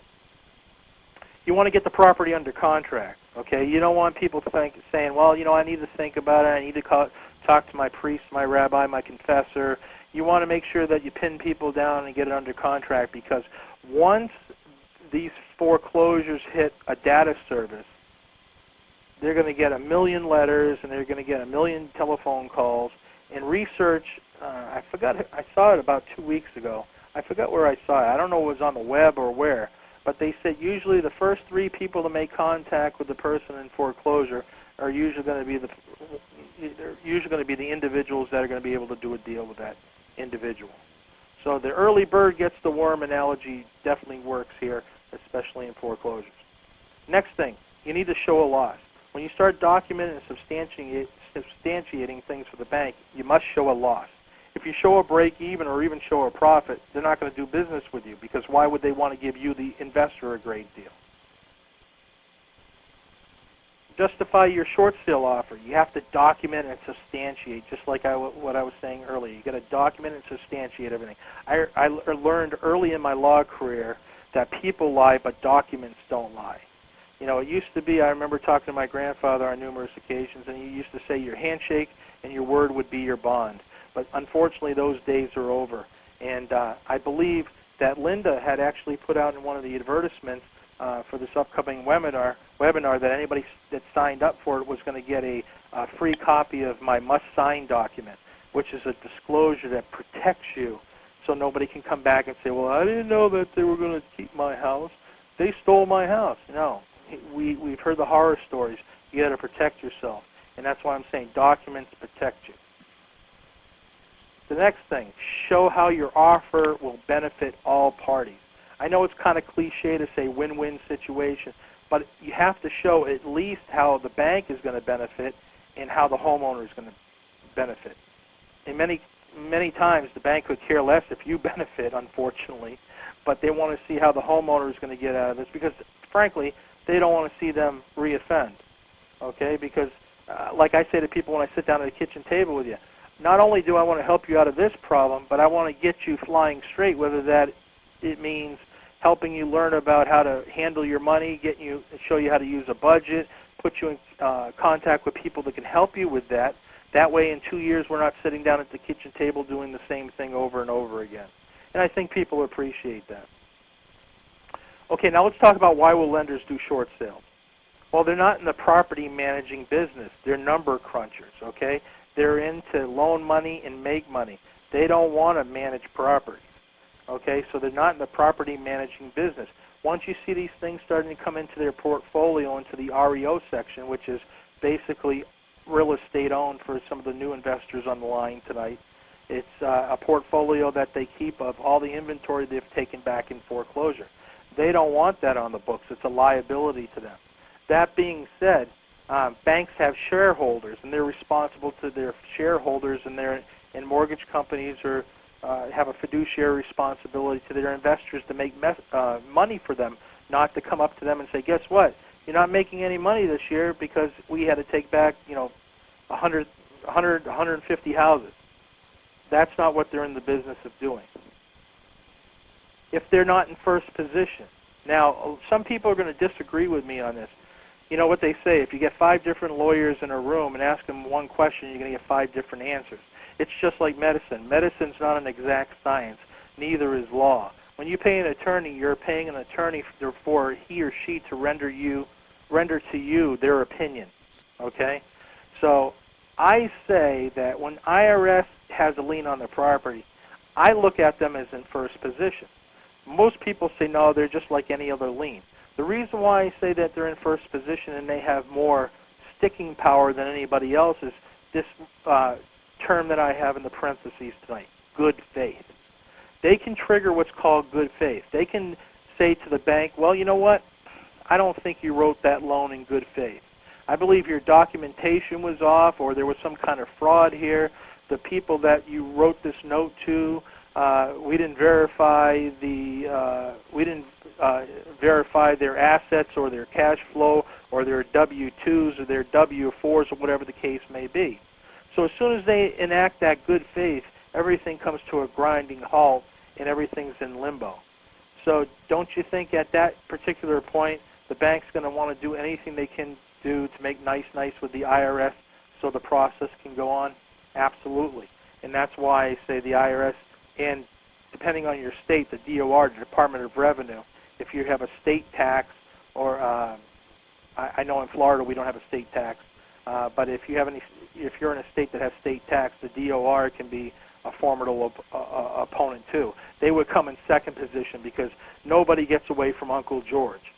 You want to get the property under contract, okay? You don't want people saying, well, you know, I need to think about it. I need to talk to my priest, my rabbi, my confessor. You want to make sure that you pin people down and get it under contract, because once these foreclosures hit a data service, they're going to get 1 million letters and they're going to get 1 million telephone calls. And research, I saw it about 2 weeks ago. I forgot where I saw it. I don't know if it was on the web or where, but they said usually the first 3 people to make contact with the person in foreclosure are usually going to be the individuals that are going to be able to do a deal with that individual. So the early bird gets the worm analogy definitely works here, especially in foreclosures. Next thing, you need to show a loss. When you start documenting and substantiating things for the bank, you must show a loss. If you show a break even or even show a profit, they're not going to do business with you, because why would they want to give you, the investor, a great deal? Justify your short sale offer. You have to document and substantiate, just like what I was saying earlier. You got to document and substantiate everything. I learned early in my law career that people lie, but documents don't lie. You know, it used to be, I remember talking to my grandfather on numerous occasions, and he used to say your handshake and your word would be your bond. But unfortunately, those days are over. And I believe that Linda had actually put out in one of the advertisements for this upcoming webinar that anybody that signed up for it was going to get a free copy of my must-sign document, which is a disclosure that protects you so nobody can come back and say, well, I didn't know that they were going to keep my house. They stole my house. No, we've heard the horror stories. You got to protect yourself, and that's why I'm saying documents protect you. The next thing, show how your offer will benefit all parties. I know it's kind of cliche to say win-win situation, but you have to show at least how the bank is going to benefit and how the homeowner is going to benefit. And many times the bank could care less if you benefit, unfortunately, but they want to see how the homeowner is going to get out of this, because, frankly, they don't want to see them reoffend, okay? Because, like I say to people when I sit down at the kitchen table with you, not only do I want to help you out of this problem, but I want to get you flying straight, whether that it means helping you learn about how to handle your money, show you how to use a budget, put you in contact with people that can help you with that. That way in 2 years we're not sitting down at the kitchen table doing the same thing over and over again. And I think people appreciate that. Okay, now let's talk about why will lenders do short sales. Well, they're not in the property managing business. They're number crunchers, okay? They're into loan money and make money. They don't want to manage property. Okay, so they're not in the property managing business. Once you see these things starting to come into their portfolio, into the REO section, which is basically real estate owned for some of the new investors on the line tonight, it's a portfolio that they keep of all the inventory they've taken back in foreclosure. They don't want that on the books. It's a liability to them. That being said, banks have shareholders, and they're responsible to their shareholders, and mortgage companies are have a fiduciary responsibility to their investors to make money for them, not to come up to them and say, guess what? You're not making any money this year because we had to take back, 150 houses. That's not what they're in the business of doing. If they're not in first position. Now, some people are going to disagree with me on this. You know what they say, if you get 5 different lawyers in a room and ask them one question, you're going to get 5 different answers. It's just like medicine. Medicine's not an exact science. Neither is law. When you pay an attorney, you're paying an attorney for he or she to render to you their opinion. Okay? So I say that when IRS has a lien on the property, I look at them as in first position. Most people say, no, they're just like any other lien. The reason why I say that they're in first position and they have more sticking power than anybody else is this term that I have in the parentheses tonight, good faith. They can trigger what's called good faith. They can say to the bank, well, you know what? I don't think you wrote that loan in good faith. I believe your documentation was off, or there was some kind of fraud here. The people that you wrote this note to, we didn't verify verify their assets or their cash flow or their W-2s or their W-4s or whatever the case may be. So as soon as they enact that good faith, everything comes to a grinding halt and everything's in limbo. So don't you think at that particular point the bank's going to want to do anything they can do to make nice with the IRS so the process can go on? Absolutely. And that's why I say the IRS, and depending on your state, the DOR, the Department of Revenue, if you have a state tax, or I know in Florida we don't have a state tax, but if you're in a state that has state tax, the DOR can be a formidable opponent too. They would come in second position because nobody gets away from Uncle George.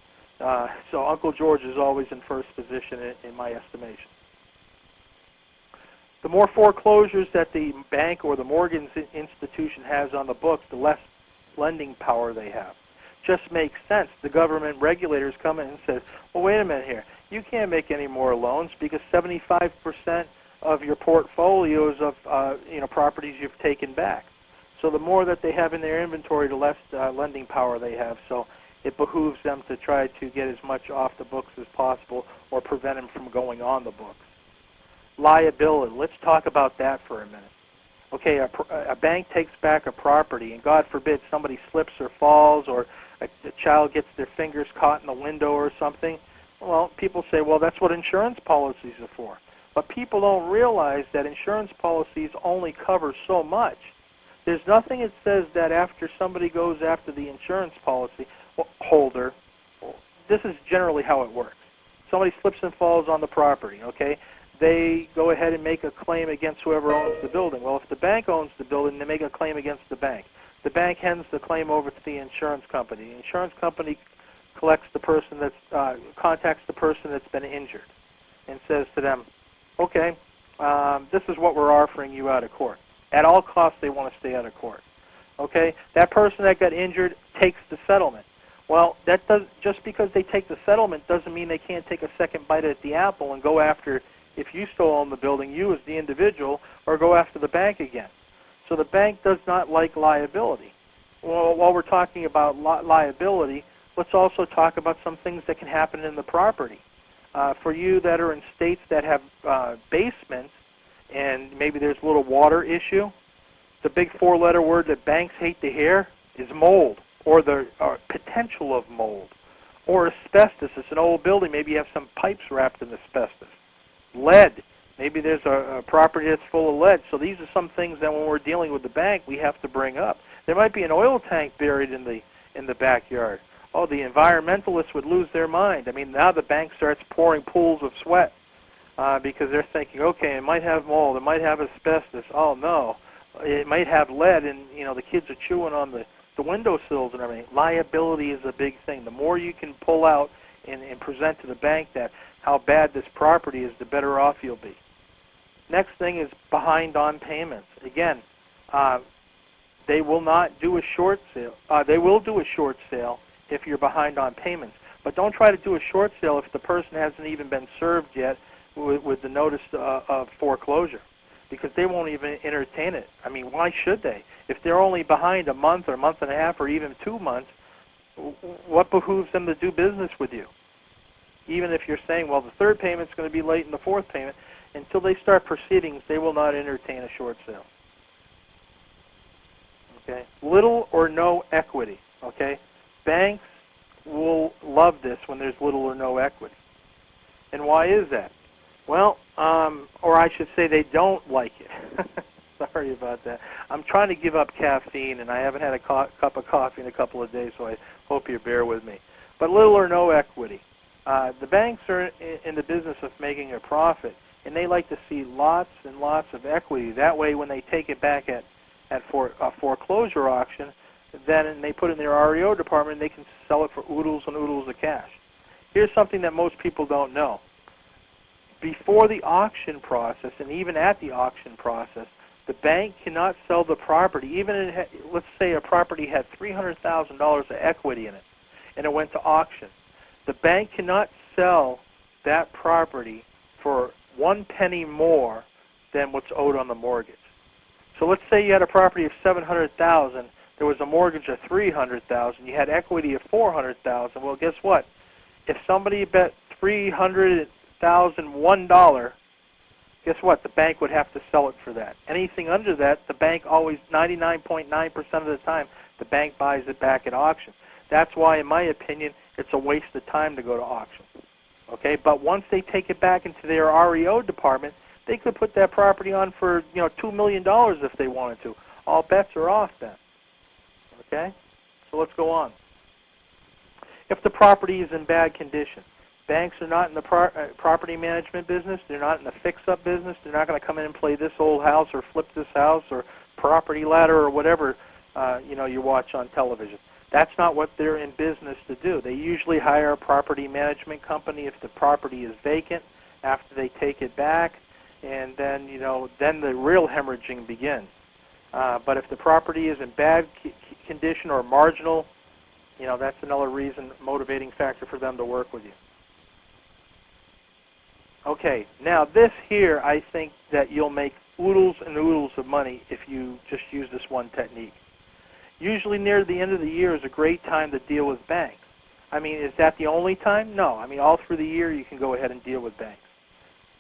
So Uncle George is always in first position in my estimation. The more foreclosures that the bank or the mortgage institution has on the books, the less lending power they have. Just makes sense. The government regulators come in and says, well, wait a minute here. You can't make any more loans because 75% of your portfolios of properties you've taken back. So the more that they have in their inventory, the less lending power they have. So it behooves them to try to get as much off the books as possible or prevent them from going on the books. Liability. Let's talk about that for a minute. Okay, a bank takes back a property, and God forbid somebody slips or falls, or a child gets their fingers caught in the window or something. Well, people say, well, that's what insurance policies are for. But people don't realize that insurance policies only cover so much. There's nothing that says that after somebody goes after the insurance policy holder, this is generally how it works. Somebody slips and falls on the property, okay? They go ahead and make a claim against whoever owns the building. Well, if the bank owns the building, they make a claim against the bank. The bank hands the claim over to the insurance company. The insurance company collects the person contacts the person that's been injured and says to them, okay, this is what we're offering you out of court. At all costs, they want to stay out of court. Okay? That person that got injured takes the settlement. Well, just because they take the settlement doesn't mean they can't take a second bite at the apple and go after, if you still own the building, you as the individual, or go after the bank again. So the bank does not like liability. Well, while we're talking about liability, let's also talk about some things that can happen in the property. For you that are in states that have basements and maybe there's a little water issue, the big 4-letter word that banks hate to hear is mold, or the potential of mold, or asbestos. It's an old building. Maybe you have some pipes wrapped in asbestos. Lead. Maybe there's a property that's full of lead. So these are some things that when we're dealing with the bank, we have to bring up. There might be an oil tank buried in the backyard. Oh, the environmentalists would lose their mind. I mean, now the bank starts pouring pools of sweat because they're thinking, okay, it might have mold, it might have asbestos. Oh no, it might have lead, and the kids are chewing on the windowsills and everything. Liability is a big thing. The more you can pull out and present to the bank that how bad this property is, the better off you'll be. Next thing is behind on payments. Again, they will not do a short sale. They will do a short sale if you're behind on payments. But don't try to do a short sale if the person hasn't even been served yet with the notice of foreclosure, because they won't even entertain it. I mean, why should they? If they're only behind a month or a month and a half or even 2 months, what behooves them to do business with you? Even if you're saying, well, the third payment's going to be late in the fourth payment, until they start proceedings, they will not entertain a short sale. Okay? Little or no equity. Okay? Banks will love this when there's little or no equity. And why is that? Well, or I should say they don't like it. Sorry about that. I'm trying to give up caffeine, and I haven't had a cup of coffee in a couple of days, so I hope you bear with me. But little or no equity. The banks are in the business of making a profit, and they like to see lots and lots of equity. That way, when they take it back at a foreclosure auction, then they put it in their REO department, and they can sell it for oodles and oodles of cash. Here's something that most people don't know. Before the auction process, and even at the auction process, the bank cannot sell the property. Even if let's say a property had $300,000 of equity in it, and it went to auction. The bank cannot sell that property for 1 penny more than what's owed on the mortgage. So let's say you had a property of $700,000. There was a mortgage of $300,000. You had equity of $400,000. Well, guess what? If somebody bet $300,001, guess what? The bank would have to sell it for that. Anything under that, the bank always, 99.9% of the time, the bank buys it back at auction. That's why, in my opinion, it's a waste of time to go to auction. Okay, but once they take it back into their REO department, they could put that property on for $2 million if they wanted to. All bets are off then. Okay, so let's go on. If the property is in bad condition, banks are not in the property management business. They're not in the fix-up business. They're not going to come in and play this old house or flip this house or property ladder or whatever you watch on television. That's not what they're in business to do. They usually hire a property management company if the property is vacant after they take it back, and then then the real hemorrhaging begins. But if the property is in bad condition or marginal, that's another reason, motivating factor for them to work with you. Okay, now this here, I think that you'll make oodles and oodles of money if you just use this one technique. Usually near the end of the year is a great time to deal with banks. I mean, is that the only time? No. I mean, all through the year you can go ahead and deal with banks.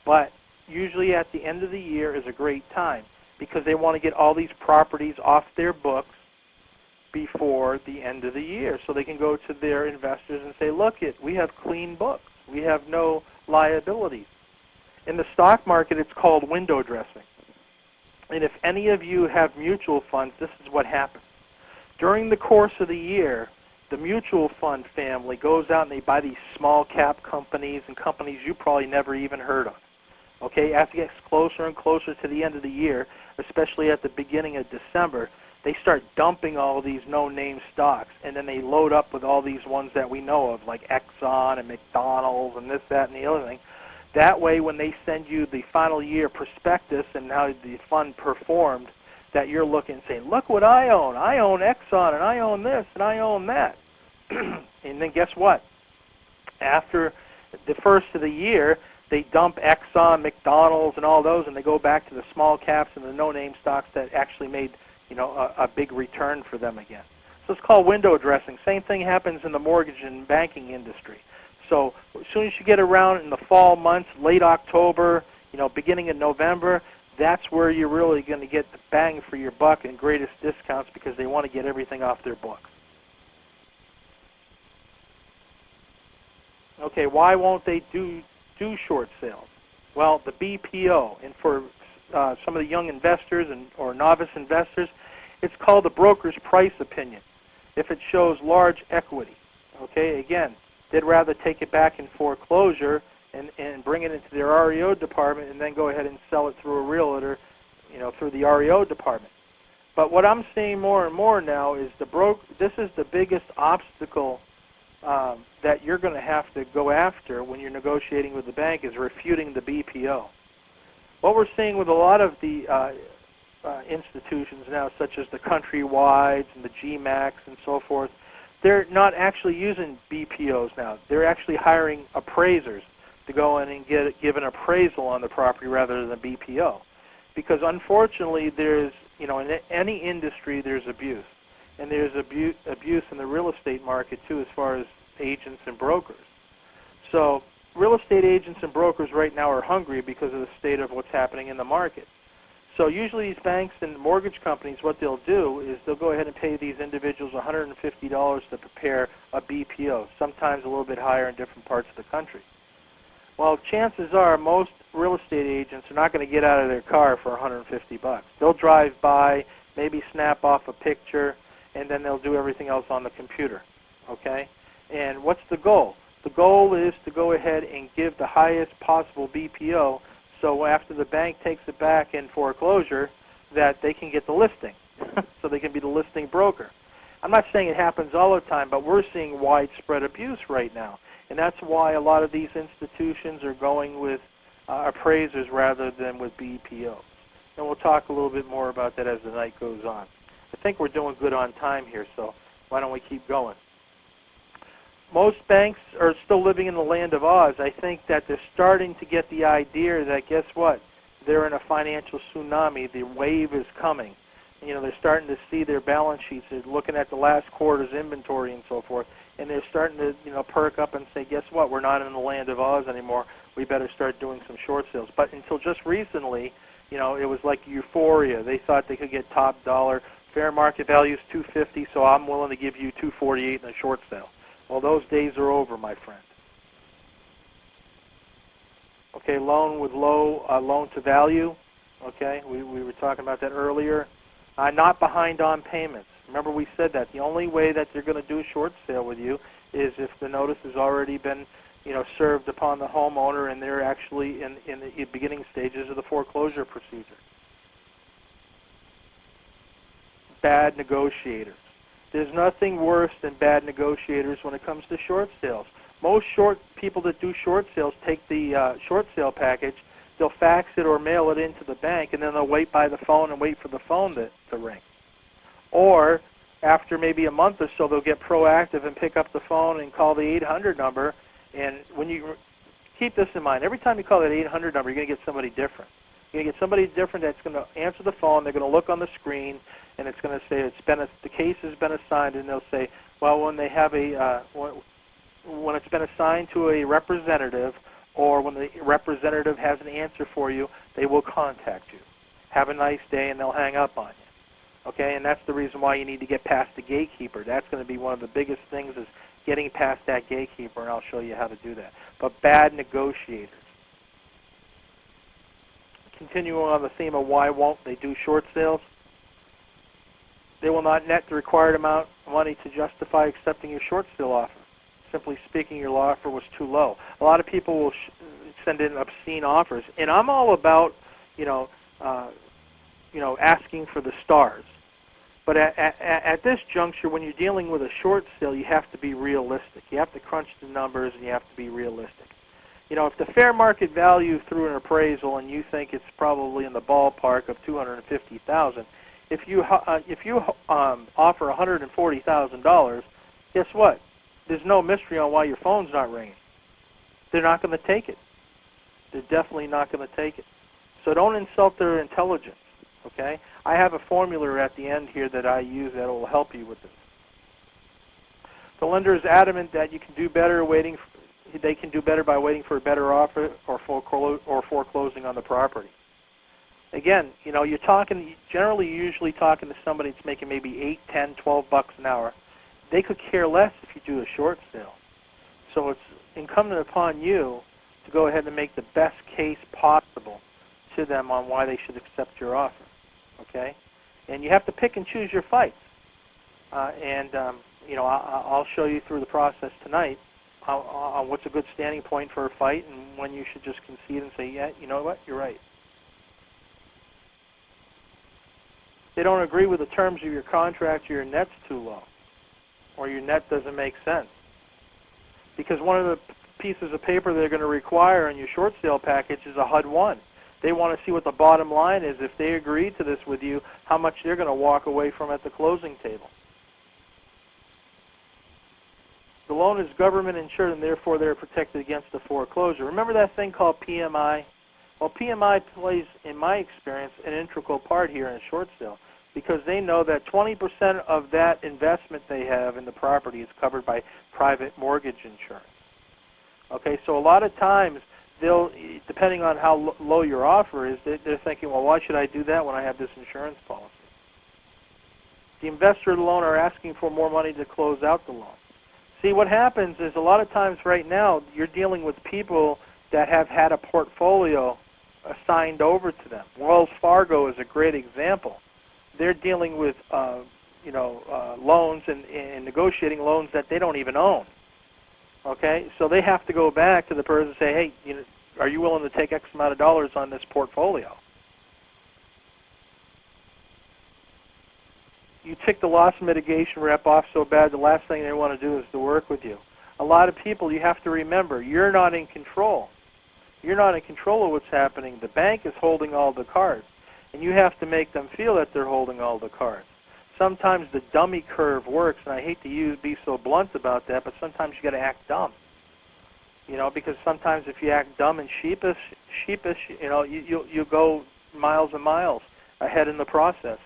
But usually at the end of the year is a great time because they want to get all these properties off their books before the end of the year, so they can go to their investors and say, look, we have clean books. We have no liabilities. In the stock market, it's called window dressing. And if any of you have mutual funds, this is what happens. During the course of the year, the mutual fund family goes out and they buy these small cap companies and companies you probably never even heard of. Okay, as it gets closer and closer to the end of the year, especially at the beginning of December, they start dumping all these no-name stocks, and then they load up with all these ones that we know of, like Exxon and McDonald's and this, that, and the other thing. That way, when they send you the final year prospectus and how the fund performed, that you're looking and saying, look what I own. I own Exxon, and I own this, and I own that. And then guess what? After the first of the year, they dump Exxon, McDonald's, and all those, and they go back to the small caps and the no-name stocks that actually made a big return for them again. So it's called window dressing. Same thing happens in the mortgage and banking industry. So as soon as you get around in the fall months, late October, beginning of November, that's where you're really going to get the bang for your buck and greatest discounts because they want to get everything off their books. Okay, why won't they do short sales? Well, the BPO, and for some of the young investors or novice investors, it's called the broker's price opinion. If it shows large equity, okay, again, they'd rather take it back in foreclosure and bring it into their REO department and then go ahead and sell it through a realtor, through the REO department. But what I'm seeing more and more now is this is the biggest obstacle that you're going to have to go after when you're negotiating with the bank, is refuting the BPO. What we're seeing with a lot of the institutions now, such as the Countrywides and the GMACs and so forth, they're not actually using BPOs now. They're actually hiring appraisers to go in and give an appraisal on the property rather than a BPO. Because unfortunately, there's, in any industry there's abuse. And there's abuse in the real estate market too, as far as agents and brokers. So real estate agents and brokers right now are hungry because of the state of what's happening in the market. So usually these banks and mortgage companies, what they'll do is they'll go ahead and pay these individuals $150 to prepare a BPO, sometimes a little bit higher in different parts of the country. Well, chances are most real estate agents are not going to get out of their car for $150. They'll drive by, maybe snap off a picture, and then they'll do everything else on the computer, okay? And what's the goal? The goal is to go ahead and give the highest possible BPO, so after the bank takes it back in foreclosure, that they can get the listing, so they can be the listing broker. I'm not saying it happens all the time, but we're seeing widespread abuse right now. And that's why a lot of these institutions are going with appraisers rather than with BPOs. And we'll talk a little bit more about that as the night goes on. I think we're doing good on time here, so why don't we keep going? Most banks are still living in the land of Oz. I think that they're starting to get the idea that, guess what, they're in a financial tsunami. The wave is coming. They're starting to see their balance sheets. They're looking at the last quarter's inventory and so forth, and they're starting to, perk up and say, guess what, we're not in the land of Oz anymore. We better start doing some short sales. But until just recently, it was like euphoria. They thought they could get top dollar. Fair market value is $250, so I'm willing to give you $248 in a short sale. Well, those days are over, my friend. Okay, loan with low loan to value. Okay, we were talking about that earlier. Not behind on payments. Remember, we said that the only way that they're going to do a short sale with you is if the notice has already been, served upon the homeowner and they're actually in the beginning stages of the foreclosure procedure. Bad negotiators. There's nothing worse than bad negotiators when it comes to short sales. Most people that do short sales take the short sale package, they'll fax it or mail it into the bank, and then they'll wait by the phone and wait for the phone to ring. Or after maybe a month or so, they'll get proactive and pick up the phone and call the 800 number. And when you keep this in mind, every time you call that 800 number, you're going to get somebody different. You're going to get somebody different that's going to answer the phone. They're going to look on the screen, and it's going to say the case has been assigned, and they'll say, well, when they have when it's been assigned to a representative, or when the representative has an answer for you, they will contact you. Have a nice day, and they'll hang up on you. Okay, and that's the reason why you need to get past the gatekeeper. That's going to be one of the biggest things, is getting past that gatekeeper, and I'll show you how to do that. But bad negotiators. Continuing on the theme of why won't they do short sales, they will not net the required amount of money to justify accepting your short sale offer. Simply speaking, your offer was too low. A lot of people will send in obscene offers, and I'm all about, asking for the stars. But at this juncture, when you're dealing with a short sale, you have to be realistic. You have to crunch the numbers, and you have to be realistic. If the fair market value through an appraisal, and you think it's probably in the ballpark of $250,000, if you offer $140,000, guess what? There's no mystery on why your phone's not ringing. They're not going to take it. They're definitely not going to take it. So don't insult their intelligence, okay? I have a formula at the end here that I use that will help you with this. The lender is adamant that you can do better they can do better by waiting for a better offer or foreclosing on the property. Again, you're usually talking to somebody that's making maybe 8, 10, 12 bucks an hour. They could care less if you do a short sale. So it's incumbent upon you to go ahead and make the best case possible to them on why they should accept your offer, okay? And you have to pick and choose your fights. I'll show you through the process tonight on what's a good standing point for a fight and when you should just concede and say, yeah, you know what, you're right. they don't agree with the terms of your contract, or your net's too low, or your net doesn't make sense. Because one of the pieces of paper they're going to require in your short sale package is a HUD-1. They want to see what the bottom line is. If they agree to this with you, how much they're going to walk away from at the closing table. The loan is government insured, and therefore they're protected against the foreclosure. Remember that thing called PMI? Well, PMI plays, in my experience, an integral part here in a short sale, because they know that 20% of that investment they have in the property is covered by private mortgage insurance. Okay, so a lot of times they'll, depending on how low your offer is, they're thinking, well, why should I do that when I have this insurance policy? The investor of the loan are asking for more money to close out the loan. See, what happens is a lot of times right now you're dealing with people that have had a portfolio assigned over to them. Wells Fargo is a great example. They're dealing with loans and negotiating loans that they don't even own. Okay, so they have to go back to the person and say, hey, are you willing to take X amount of dollars on this portfolio? You tick the loss mitigation rep off so bad, the last thing they want to do is to work with you. A lot of people, you have to remember, you're not in control. You're not in control of what's happening. The bank is holding all the cards, and you have to make them feel that they're holding all the cards. Sometimes the dummy curve works, and I hate to be so blunt about that, but sometimes you got to act dumb. Because sometimes if you act dumb and sheepish, you go miles and miles ahead in the process.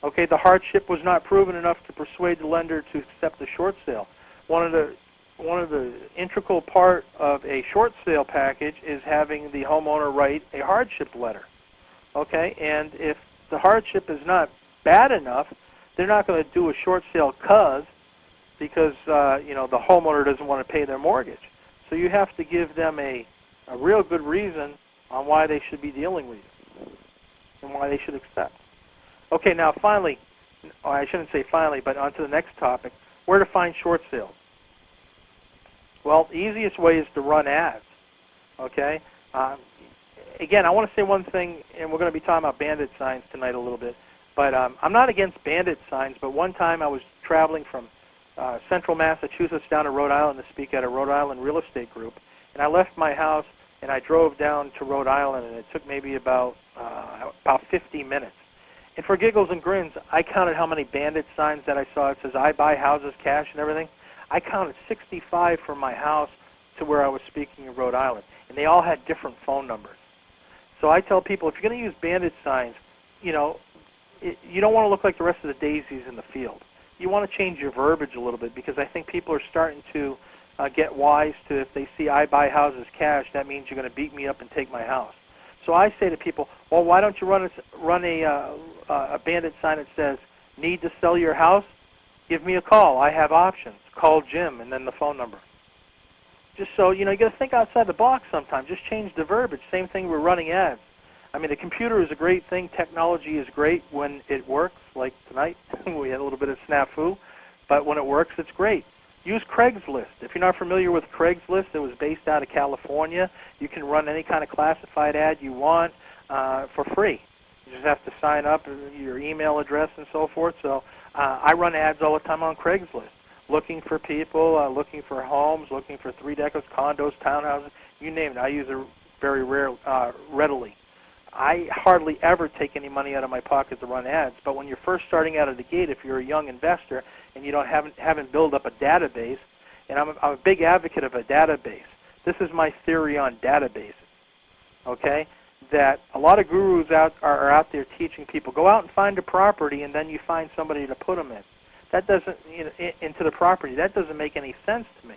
Okay, the hardship was not proven enough to persuade the lender to accept the short sale. One of the integral part of a short sale package is having the homeowner write a hardship letter. Okay, and if the hardship is not bad enough, they're not going to do a short sale because the homeowner doesn't want to pay their mortgage. So you have to give them a real good reason on why they should be dealing with you and why they should accept. Okay, now finally, I shouldn't say finally, but on to the next topic, where to find short sales. Well, the easiest way is to run ads, okay? Again, I want to say one thing, and we're going to be talking about bandit signs tonight a little bit, but I'm not against bandit signs, but one time I was traveling from central Massachusetts down to Rhode Island to speak at a Rhode Island real estate group, and I left my house and I drove down to Rhode Island, and it took maybe about 50 minutes. And for giggles and grins, I counted how many bandit signs that I saw. It says, I buy houses cash and everything. I counted 65 from my house to where I was speaking in Rhode Island, and they all had different phone numbers. So I tell people, if you're going to use bandit signs, you don't want to look like the rest of the daisies in the field. You want to change your verbiage a little bit, because I think people are starting to get wise to, if they see I buy houses cash, that means you're going to beat me up and take my house. So I say to people, well, why don't you run a bandit sign that says, need to sell your house? Give me a call. I have options. Call Jim, and then the phone number. Just so, you got to think outside the box sometimes. Just change the verbiage. Same thing with running ads. I mean, the computer is a great thing. Technology is great when it works, like tonight. We had a little bit of snafu. But when it works, it's great. Use Craigslist. If you're not familiar with Craigslist, it was based out of California. You can run any kind of classified ad you want for free. You just have to sign up, your email address and so forth. So I run ads all the time on Craigslist, looking for people, looking for homes, looking for 3-deckers, condos, townhouses, you name it. I use it very readily. I hardly ever take any money out of my pocket to run ads, but when you're first starting out of the gate, if you're a young investor and you haven't built up a database, and I'm a big advocate of a database. This is my theory on databases, okay? That a lot of gurus are out there teaching people, go out and find a property, and then you find somebody to put them in. That doesn't, into the property. That doesn't make any sense to me.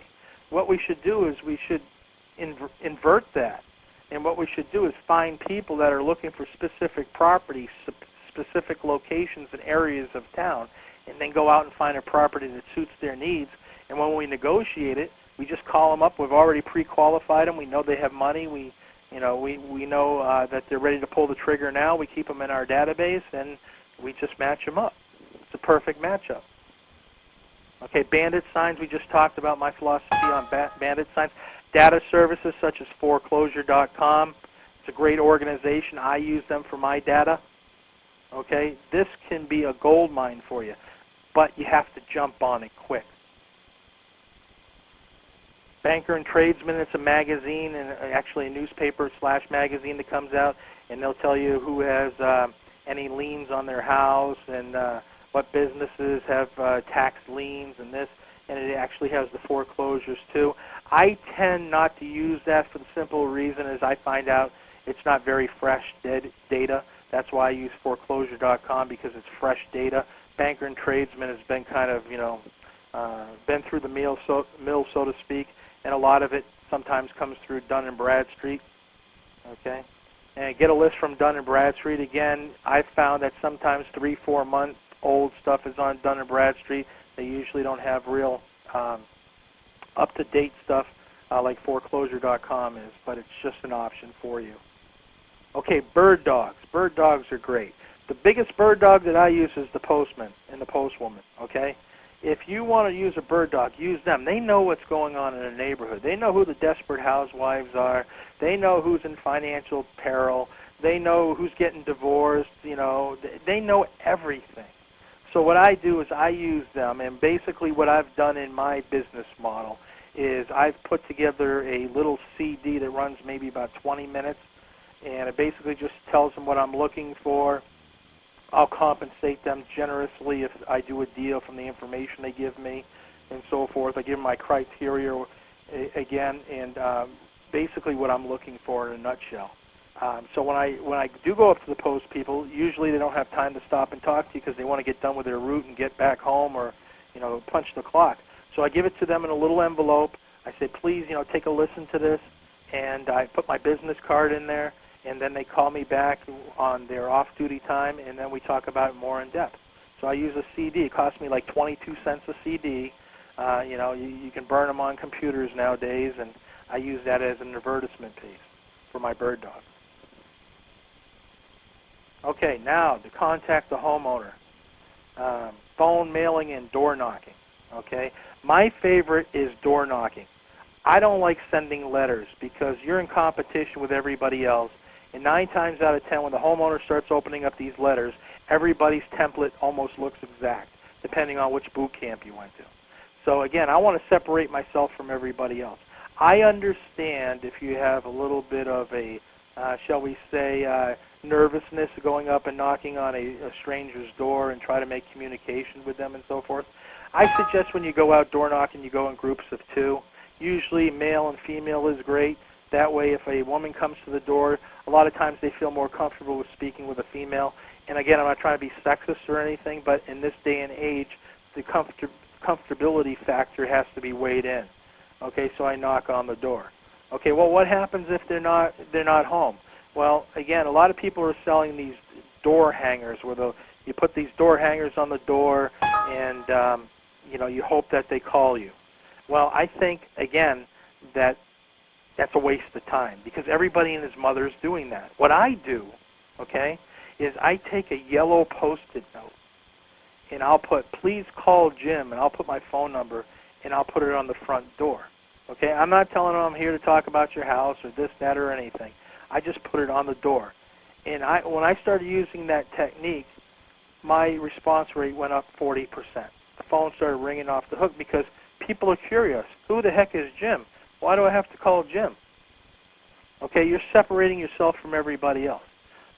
What we should do is we should invert that. And what we should do is find people that are looking for specific properties, specific locations and areas of town, and then go out and find a property that suits their needs. And when we negotiate it, we just call them up. We've already pre-qualified them. We know they have money. We know that they're ready to pull the trigger now. We keep them in our database, and we just match them up. It's a perfect matchup. Okay, bandit signs. We just talked about my philosophy on bandit signs. Data services such as Preforeclosure.com. It's a great organization. I use them for my data. Okay, this can be a gold mine for you, but you have to jump on it quick. Banker and Tradesman, it's a magazine, and actually a newspaper/magazine that comes out, and they'll tell you who has any liens on their house and what businesses have tax liens and this, and it actually has the foreclosures too. I tend not to use that for the simple reason is I find out it's not very fresh data. That's why I use Preforeclosure.com, because it's fresh data. Banker and Tradesman has been kind of, been through the mill, so to speak, and a lot of it sometimes comes through Dun & Bradstreet. Okay, and get a list from Dun & Bradstreet. Again, I've found that sometimes 3-4 month old stuff is on Dun & Bradstreet. They usually don't have real up-to-date stuff like Foreclosure.com is, but it's just an option for you. Okay, bird dogs. Bird dogs are great. The biggest bird dog that I use is the postman and the postwoman, okay? If you want to use a bird dog, use them. They know what's going on in a neighborhood. They know who the desperate housewives are. They know who's in financial peril. They know who's getting divorced. They know everything. So what I do is I use them, and basically what I've done in my business model is I've put together a little CD that runs maybe about 20 minutes, and it basically just tells them what I'm looking for. I'll compensate them generously if I do a deal from the information they give me and so forth. I give them my criteria again, and basically what I'm looking for in a nutshell. So when I do go up to the post people, usually they don't have time to stop and talk to you because they want to get done with their route and get back home or, punch the clock. So I give it to them in a little envelope. I say, please, take a listen to this, and I put my business card in there, and then they call me back on their off-duty time, and then we talk about it more in depth. So I use a CD. It costs me like 22 cents a CD. You can burn them on computers nowadays, and I use that as an advertisement piece for my bird dog. Okay, now to contact the homeowner. Phone, mailing, and door knocking. Okay, my favorite is door knocking. I don't like sending letters because you're in competition with everybody else, and 9 times out of 10 when the homeowner starts opening up these letters, everybody's template almost looks exact, depending on which boot camp you went to. So again, I want to separate myself from everybody else. I understand if you have a little bit of a, shall we say, nervousness going up and knocking on a stranger's door and try to make communication with them and so forth. I suggest when you go out door knocking, you go in groups of 2. Usually male and female is great. That way if a woman comes to the door, a lot of times they feel more comfortable with speaking with a female. And again, I'm not trying to be sexist or anything, but in this day and age, the comfortability factor has to be weighed in. Okay, so I knock on the door. Okay, well, what happens if they're not home? Well, again, a lot of people are selling these door hangers where you put these door hangers on the door, and you hope that they call you. Well, I think again that's a waste of time because everybody and his mother is doing that. What I do, okay, is I take a yellow Post-it note, and I'll put, please call Jim, and I'll put my phone number, and I'll put it on the front door. Okay, I'm not telling them I'm here to talk about your house or this, that, or anything. I just put it on the door. And when I started using that technique, my response rate went up 40%. The phone started ringing off the hook because people are curious. Who the heck is Jim? Why do I have to call Jim? Okay, you're separating yourself from everybody else.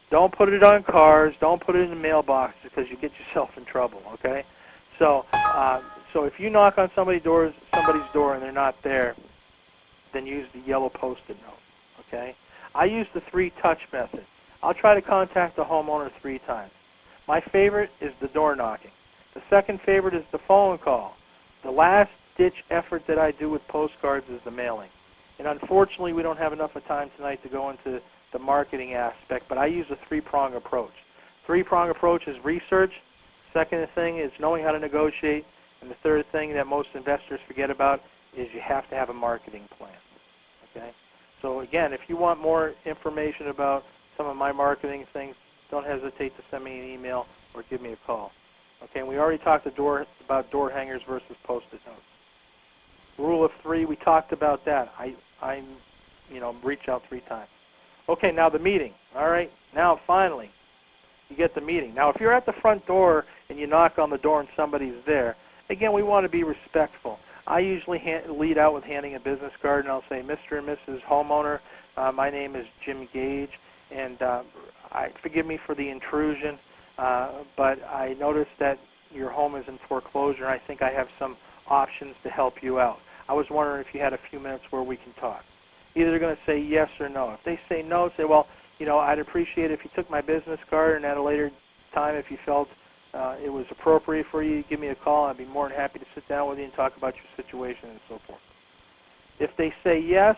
Don't put it on cars. Don't put it in the mailbox because you get yourself in trouble, okay? So if you knock on somebody's door and they're not there, then use the yellow Post-it note, okay? I use the 3-touch method. I'll try to contact the homeowner 3 times. My favorite is the door knocking. The second favorite is the phone call. The last-ditch effort that I do with postcards is the mailing. And unfortunately, we don't have enough of time tonight to go into the marketing aspect, but I use a 3-prong approach. 3-prong approach is research. Second thing is knowing how to negotiate. And the third thing that most investors forget about is you have to have a marketing plan. Okay? So again, if you want more information about some of my marketing things, don't hesitate to send me an email or give me a call. Okay, and we already talked about door hangers versus Post-it notes. Rule of 3, we talked about that. I reach out 3 times. Okay, now the meeting. All right, now finally, you get the meeting. Now, if you're at the front door and you knock on the door and somebody's there, again, we want to be respectful. I usually lead out with handing a business card, and I'll say, Mr. and Mrs. Homeowner, my name is Jim Gage, and forgive me for the intrusion, but I noticed that your home is in foreclosure, and I think I have some options to help you out. I was wondering if you had a few minutes where we can talk. Either they're going to say yes or no. If they say no, say, well, I'd appreciate it if you took my business card, and at a later time, if you felt it was appropriate for you, give me a call. I'd be more than happy to sit down with you and talk about your situation and so forth. If they say yes,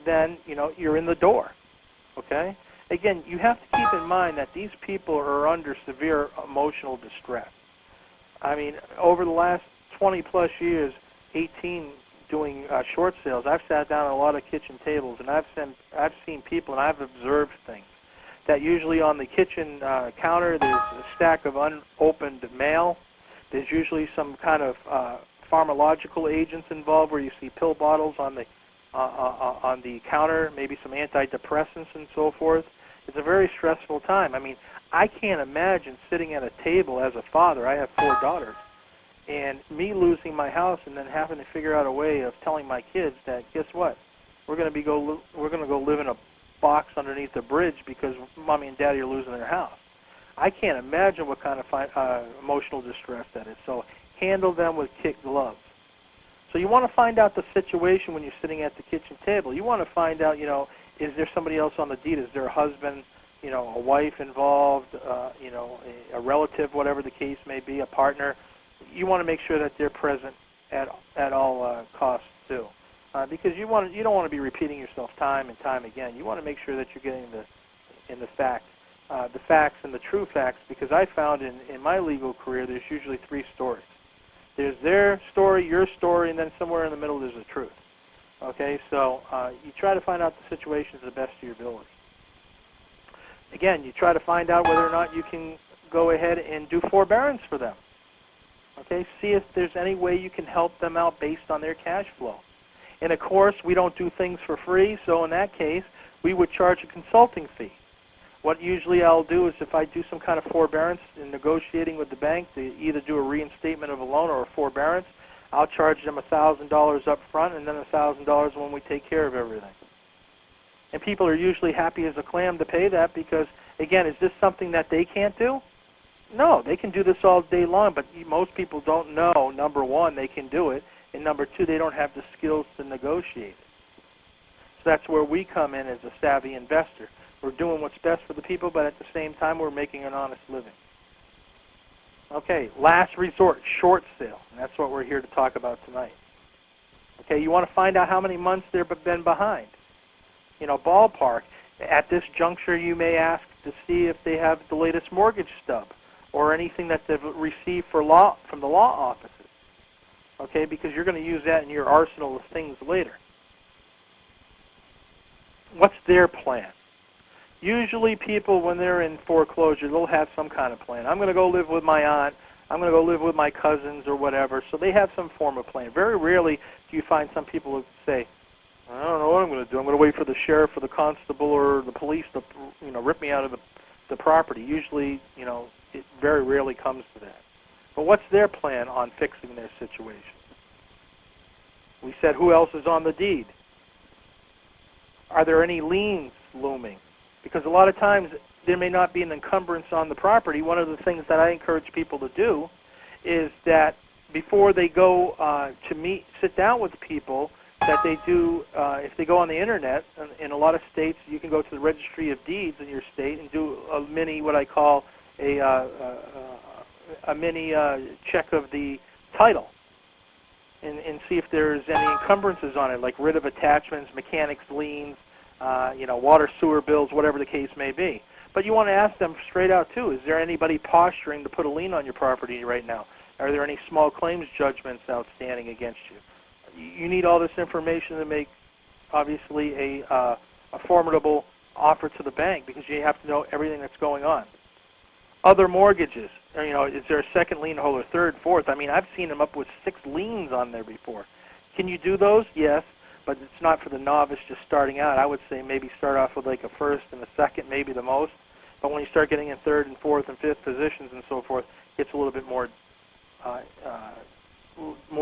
then, you're in the door, okay? Again, you have to keep in mind that these people are under severe emotional distress. I mean, over the last 20-plus years, 18 doing short sales, I've sat down at a lot of kitchen tables, and I've seen people, and I've observed things. That usually on the kitchen counter there's a stack of unopened mail. There's usually some kind of pharmacological agents involved where you see pill bottles on the counter, maybe some antidepressants and so forth. It's a very stressful time. I mean, I can't imagine sitting at a table as a father. I have 4 daughters. And me losing my house and then having to figure out a way of telling my kids that, guess what, we're going to go live in a box underneath the bridge because Mommy and Daddy are losing their house. I can't imagine what kind of emotional distress that is. So handle them with kid gloves. So you want to find out the situation when you're sitting at the kitchen table. You want to find out, is there somebody else on the deed? Is there a husband, a wife involved, a relative, whatever the case may be, a partner? You want to make sure that they're present at all costs too, because you don't want to be repeating yourself time and time again. You want to make sure that you're getting the facts and the true facts. Because I found in my legal career, there's usually 3 stories. There's their story, your story, and then somewhere in the middle there's the truth. Okay, so you try to find out the situation to the best of your ability. Again, you try to find out whether or not you can go ahead and do forbearance for them. Okay, see if there's any way you can help them out based on their cash flow. And of course, we don't do things for free, so in that case, we would charge a consulting fee. What usually I'll do is if I do some kind of forbearance in negotiating with the bank to either do a reinstatement of a loan or a forbearance, I'll charge them $1,000 up front and then $1,000 when we take care of everything. And people are usually happy as a clam to pay that because, again, is this something that they can't do? No, they can do this all day long, but most people don't know, number one, they can do it, and number two, they don't have the skills to negotiate it. So that's where we come in as a savvy investor. We're doing what's best for the people, but at the same time, we're making an honest living. Okay, last resort, short sale, and that's what we're here to talk about tonight. Okay, you want to find out how many months they've been behind. Ballpark. At this juncture, you may ask to see if they have the latest mortgage stub or anything that they've received from the law offices. Okay, because you're going to use that in your arsenal of things later. What's their plan? Usually people, when they're in foreclosure, they'll have some kind of plan. I'm going to go live with my aunt. I'm going to go live with my cousins or whatever. So they have some form of plan. Very rarely do you find some people who say, I don't know what I'm going to do. I'm going to wait for the sheriff or the constable or the police to rip me out of the property. Usually, it very rarely comes to that. But what's their plan on fixing their situation? We said, who else is on the deed? Are there any liens looming? Because a lot of times there may not be an encumbrance on the property. One of the things that I encourage people to do is that before they go to sit down with people, that they do, if they go on the internet, in a lot of states, you can go to the Registry of Deeds in your state and do a mini, what I call a mini check of the title and see if there's any encumbrances on it, like writ of attachments, mechanics liens, water, sewer bills, whatever the case may be. But you want to ask them straight out, too, is there anybody posturing to put a lien on your property right now? Are there any small claims judgments outstanding against you? You need all this information to make, obviously, a formidable offer to the bank because you have to know everything that's going on. Other mortgages, is there a second lien holder, third, fourth? I mean, I've seen them up with 6 liens on there before. Can you do those? Yes, but it's not for the novice just starting out. I would say maybe start off with like a first and a second, maybe the most. But when you start getting in third and fourth and fifth positions and so forth, it's a little bit more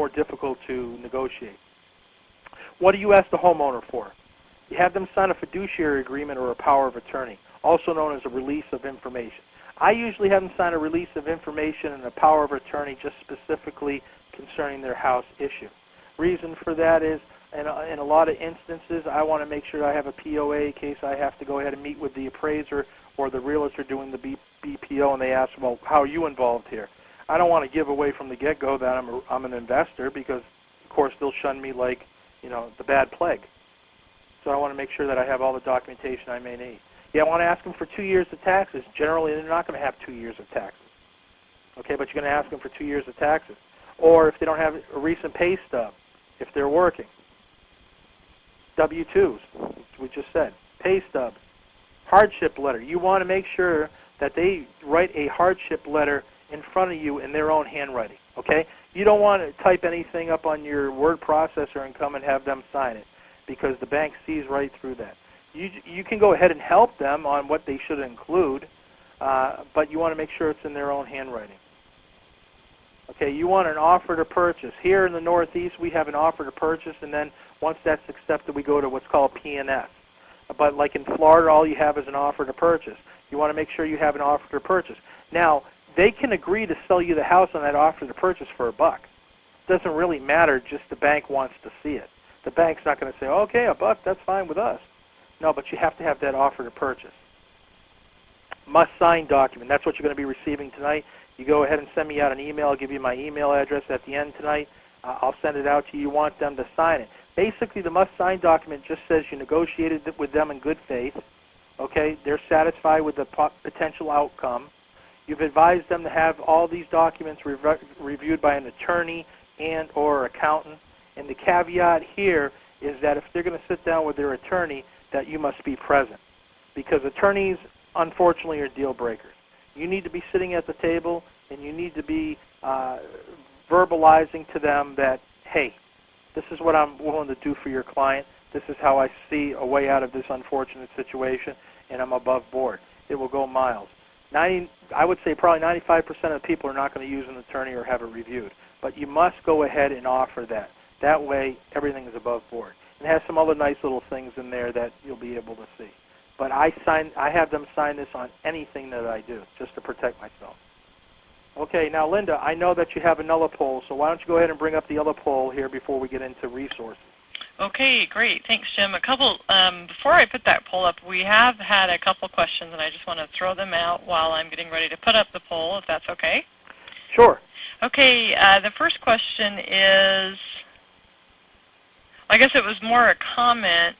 difficult to negotiate. What do you ask the homeowner for? You have them sign a fiduciary agreement or a power of attorney, also known as a release of information. I usually have them sign a release of information and a power of attorney just specifically concerning their house issue. Reason for that is, in a lot of instances, I want to make sure I have a POA in case I have to go ahead and meet with the appraiser or the realtor doing the BPO, and they ask, well, how are you involved here? I don't want to give away from the get-go that I'm an investor because, of course, they'll shun me like, the bad plague. So I want to make sure that I have all the documentation I may need. Yeah, I want to ask them for 2 years of taxes. Generally, they're not going to have 2 years of taxes. Okay, but you're going to ask them for 2 years of taxes. Or if they don't have a recent pay stub, if they're working. W-2s, we just said. Pay stubs. Hardship letter. You want to make sure that they write a hardship letter in front of you in their own handwriting. Okay? You don't want to type anything up on your word processor and come and have them sign it because the bank sees right through that. You can go ahead and help them on what they should include, but you want to make sure it's in their own handwriting. Okay, you want an offer to purchase. Here in the Northeast, we have an offer to purchase, and then once that's accepted, we go to what's called P&S. But like in Florida, all you have is an offer to purchase. You want to make sure you have an offer to purchase. Now, they can agree to sell you the house on that offer to purchase for $1. Doesn't really matter, just the bank wants to see it. The bank's not going to say, okay, $1, that's fine with us. No, but you have to have that offer to purchase. Must sign document. That's what you're going to be receiving tonight. You go ahead and send me out an email. I'll give you my email address at the end tonight. I'll send it out to you. You want them to sign it. Basically, the must sign document just says you negotiated with them in good faith. Okay, they're satisfied with the potential outcome. You've advised them to have all these documents reviewed by an attorney and or accountant. And the caveat here is that if they're going to sit down with their attorney, that you must be present. Because attorneys, unfortunately, are deal breakers. You need to be sitting at the table, and you need to be verbalizing to them that, hey, this is what I'm willing to do for your client. This is how I see a way out of this unfortunate situation, and I'm above board. It will go miles. I would say probably 95% of people are not going to use an attorney or have it reviewed. But you must go ahead and offer that. That way, everything is above board. And it has some other nice little things in there that you'll be able to see. But I have them sign this on anything that I do, just to protect myself. Okay, now, Linda, I know that you have another poll, so why don't you go ahead and bring up the other poll here before we get into resources.
Okay, great. Thanks, Jim. Before I put that poll up, we have had a couple questions, and I just want to throw them out while I'm getting ready to put up the poll, if that's okay.
Sure.
Okay, the first question is, I guess it was more a comment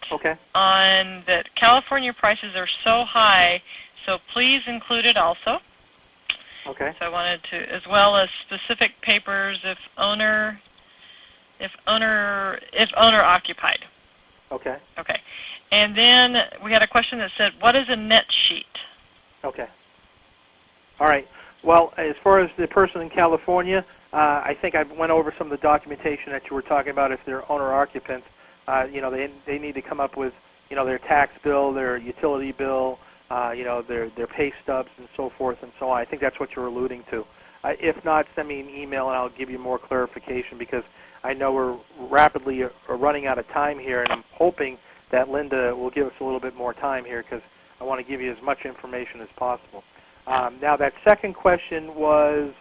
on that California prices are so high, so please include it also.
Okay.
So I wanted to, as well as specific papers if owner occupied.
Okay.
Okay. And then we had a question that said, what is a net sheet?
Okay. All right. Well, as far as the person in California, I think I went over some of the documentation that you were talking about. If they're owner-occupants, they need to come up with, their tax bill, their utility bill, their pay stubs, and so forth and so on. I think that's what you're alluding to. If not, send me an email and I'll give you more clarification because I know we're rapidly running out of time here, and I'm hoping that Linda will give us a little bit more time here because I want to give you as much information as possible. Now, that second question was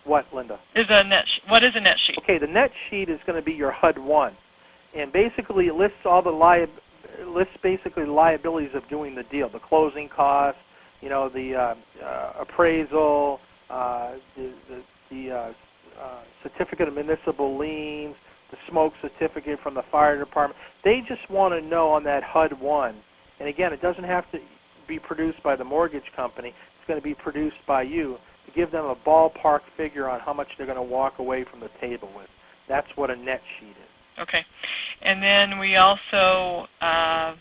what, Linda?
What is a net sheet? Okay,
the net sheet is going to be your HUD-1, and basically it lists all the liabilities of doing the deal, the closing costs, the appraisal, the certificate of municipal liens, the smoke certificate from the fire department. They just want to know on that HUD-1, and again, it doesn't have to be produced by the mortgage company. It's going to be produced by you to give them a ballpark figure on how much they're going to walk away from the table with. That's what a net sheet is.
Okay. And then we also, how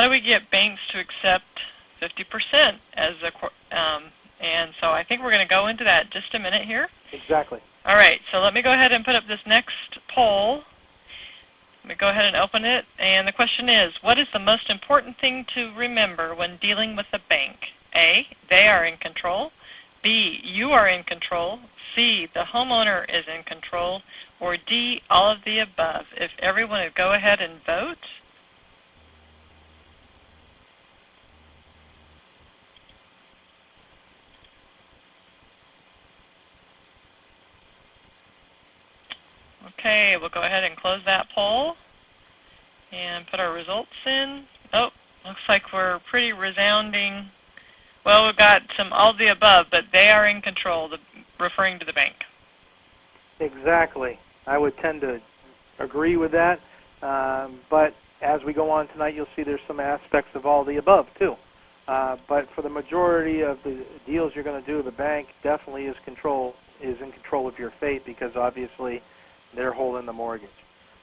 do we get banks to accept 50% as a, and so I think we're going to go into that just a minute here.
Exactly.
All right, so let me go ahead and put up this next poll. Let me go ahead and open it. And the question is, what is the most important thing to remember when dealing with a bank? A, they are in control. B, you are in control. C, the homeowner is in control. Or D, all of the above. If everyone would go ahead and vote. Okay, we'll go ahead and close that poll and put our results in. Oh, looks like we're pretty resounding. Well, we've got some all of the above, but they are in control, referring to the bank.
Exactly. I would tend to agree with that. But as we go on tonight, you'll see there's some aspects of all the above, too. But for the majority of the deals you're going to do, the bank definitely is in control of your fate because obviously they're holding the mortgage.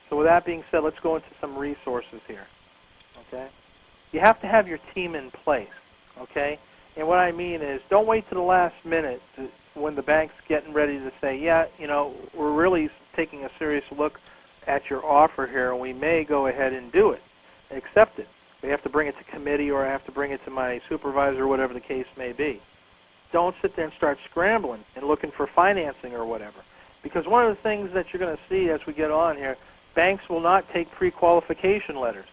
So with that being said, let's go into some resources here. Okay? You have to have your team in place. Okay? And what I mean is don't wait to the last minute when the bank's getting ready to say, yeah, we're really taking a serious look at your offer here, and we may go ahead and do it, accept it. We have to bring it to committee, or I have to bring it to my supervisor, whatever the case may be. Don't sit there and start scrambling and looking for financing or whatever. Because one of the things that you're going to see as we get on here, banks will not take pre-qualification letters.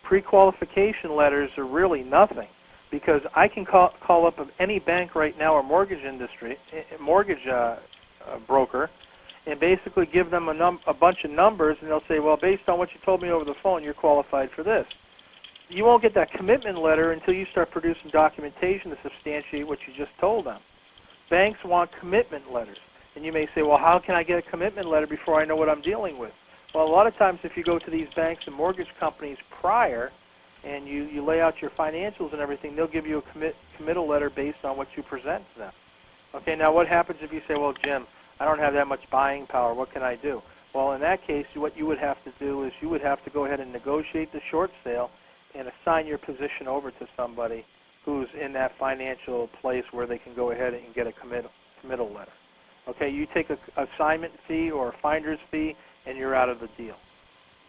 Pre-qualification letters are really nothing. Because I can call up any bank right now or mortgage broker, and basically give them a bunch of numbers, and they'll say, well, based on what you told me over the phone, you're qualified for this. You won't get that commitment letter until you start producing documentation to substantiate what you just told them. Banks want commitment letters. And you may say, well, how can I get a commitment letter before I know what I'm dealing with? Well, a lot of times if you go to these banks and mortgage companies prior, and you lay out your financials and everything, they'll give you a committal letter based on what you present to them. Okay, now what happens if you say, well, Jim, I don't have that much buying power. What can I do? Well, in that case, what you would have to do is you would have to go ahead and negotiate the short sale and assign your position over to somebody who's in that financial place where they can go ahead and get a committal letter. Okay, you take an assignment fee or a finder's fee, and you're out of the deal.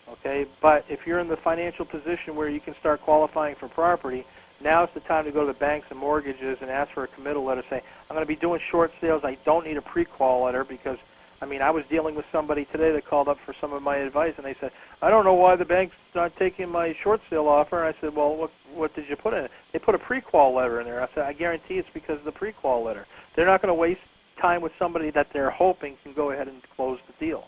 Okay, but if you're in the financial position where you can start qualifying for property, now's the time to go to the banks and mortgages and ask for a committal letter. Say, I'm going to be doing short sales. I don't need a pre-qual letter because, I was dealing with somebody today that called up for some of my advice, and they said, I don't know why the bank's not taking my short sale offer. And I said, well, what did you put in it? They put a pre-qual letter in there. I said, I guarantee it's because of the pre-qual letter. They're not going to waste time with somebody that they're hoping can go ahead and close the deal.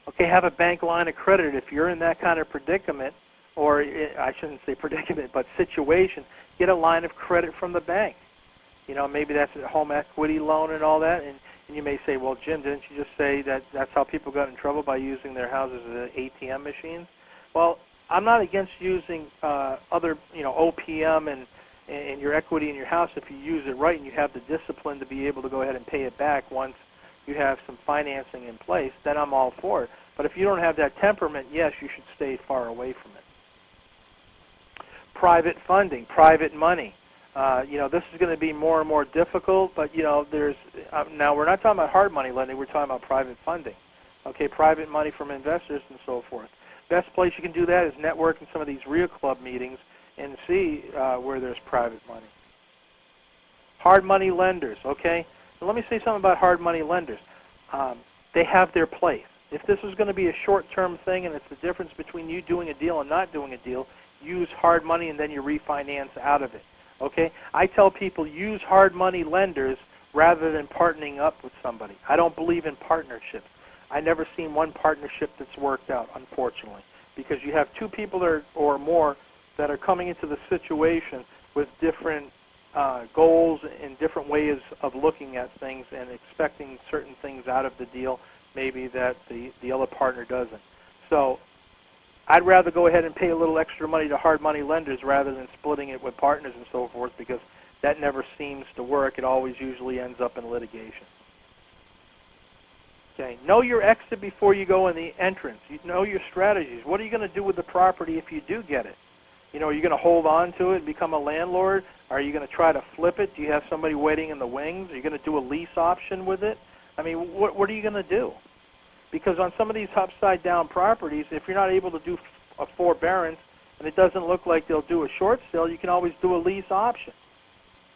Okay, have a bank line of credit. If you're in that kind of predicament, or I shouldn't say predicament, but situation, get a line of credit from the bank. Maybe that's a home equity loan and all that, and you may say, well, Jim, didn't you just say that that's how people got in trouble by using their houses as ATM machines? Well, I'm not against using other, OPM and your equity in your house if you use it right and you have the discipline to be able to go ahead and pay it back once you have some financing in place, then I'm all for it. But if you don't have that temperament, yes, you should stay far away from it. Private funding, private money. This is going to be more and more difficult, but, there's now we're not talking about hard money lending. We're talking about private funding. Okay, private money from investors and so forth. Best place you can do that is network in some of these REIA club meetings and see where there's private money. Hard money lenders, okay? Now, let me say something about hard money lenders. They have their place. If this is going to be a short-term thing and it's the difference between you doing a deal and not doing a deal, use hard money and then you refinance out of it. Okay? I tell people use hard money lenders rather than partnering up with somebody. I don't believe in partnerships. I've never seen one partnership that's worked out, unfortunately, because you have two people or more that are coming into the situation with different goals and different ways of looking at things and expecting certain things out of the deal, maybe that the other partner doesn't. So I'd rather go ahead and pay a little extra money to hard money lenders rather than splitting it with partners and so forth, because that never seems to work. It always usually ends up in litigation. Okay, know your exit before you go in the entrance. You know your strategies. What are you going to do with the property if you do get it? Are you going to hold on to it and become a landlord? Are you going to try to flip it? Do you have somebody waiting in the wings? Are you going to do a lease option with it? What are you going to do? Because on some of these upside-down properties, if you're not able to do a forbearance and it doesn't look like they'll do a short sale, you can always do a lease option.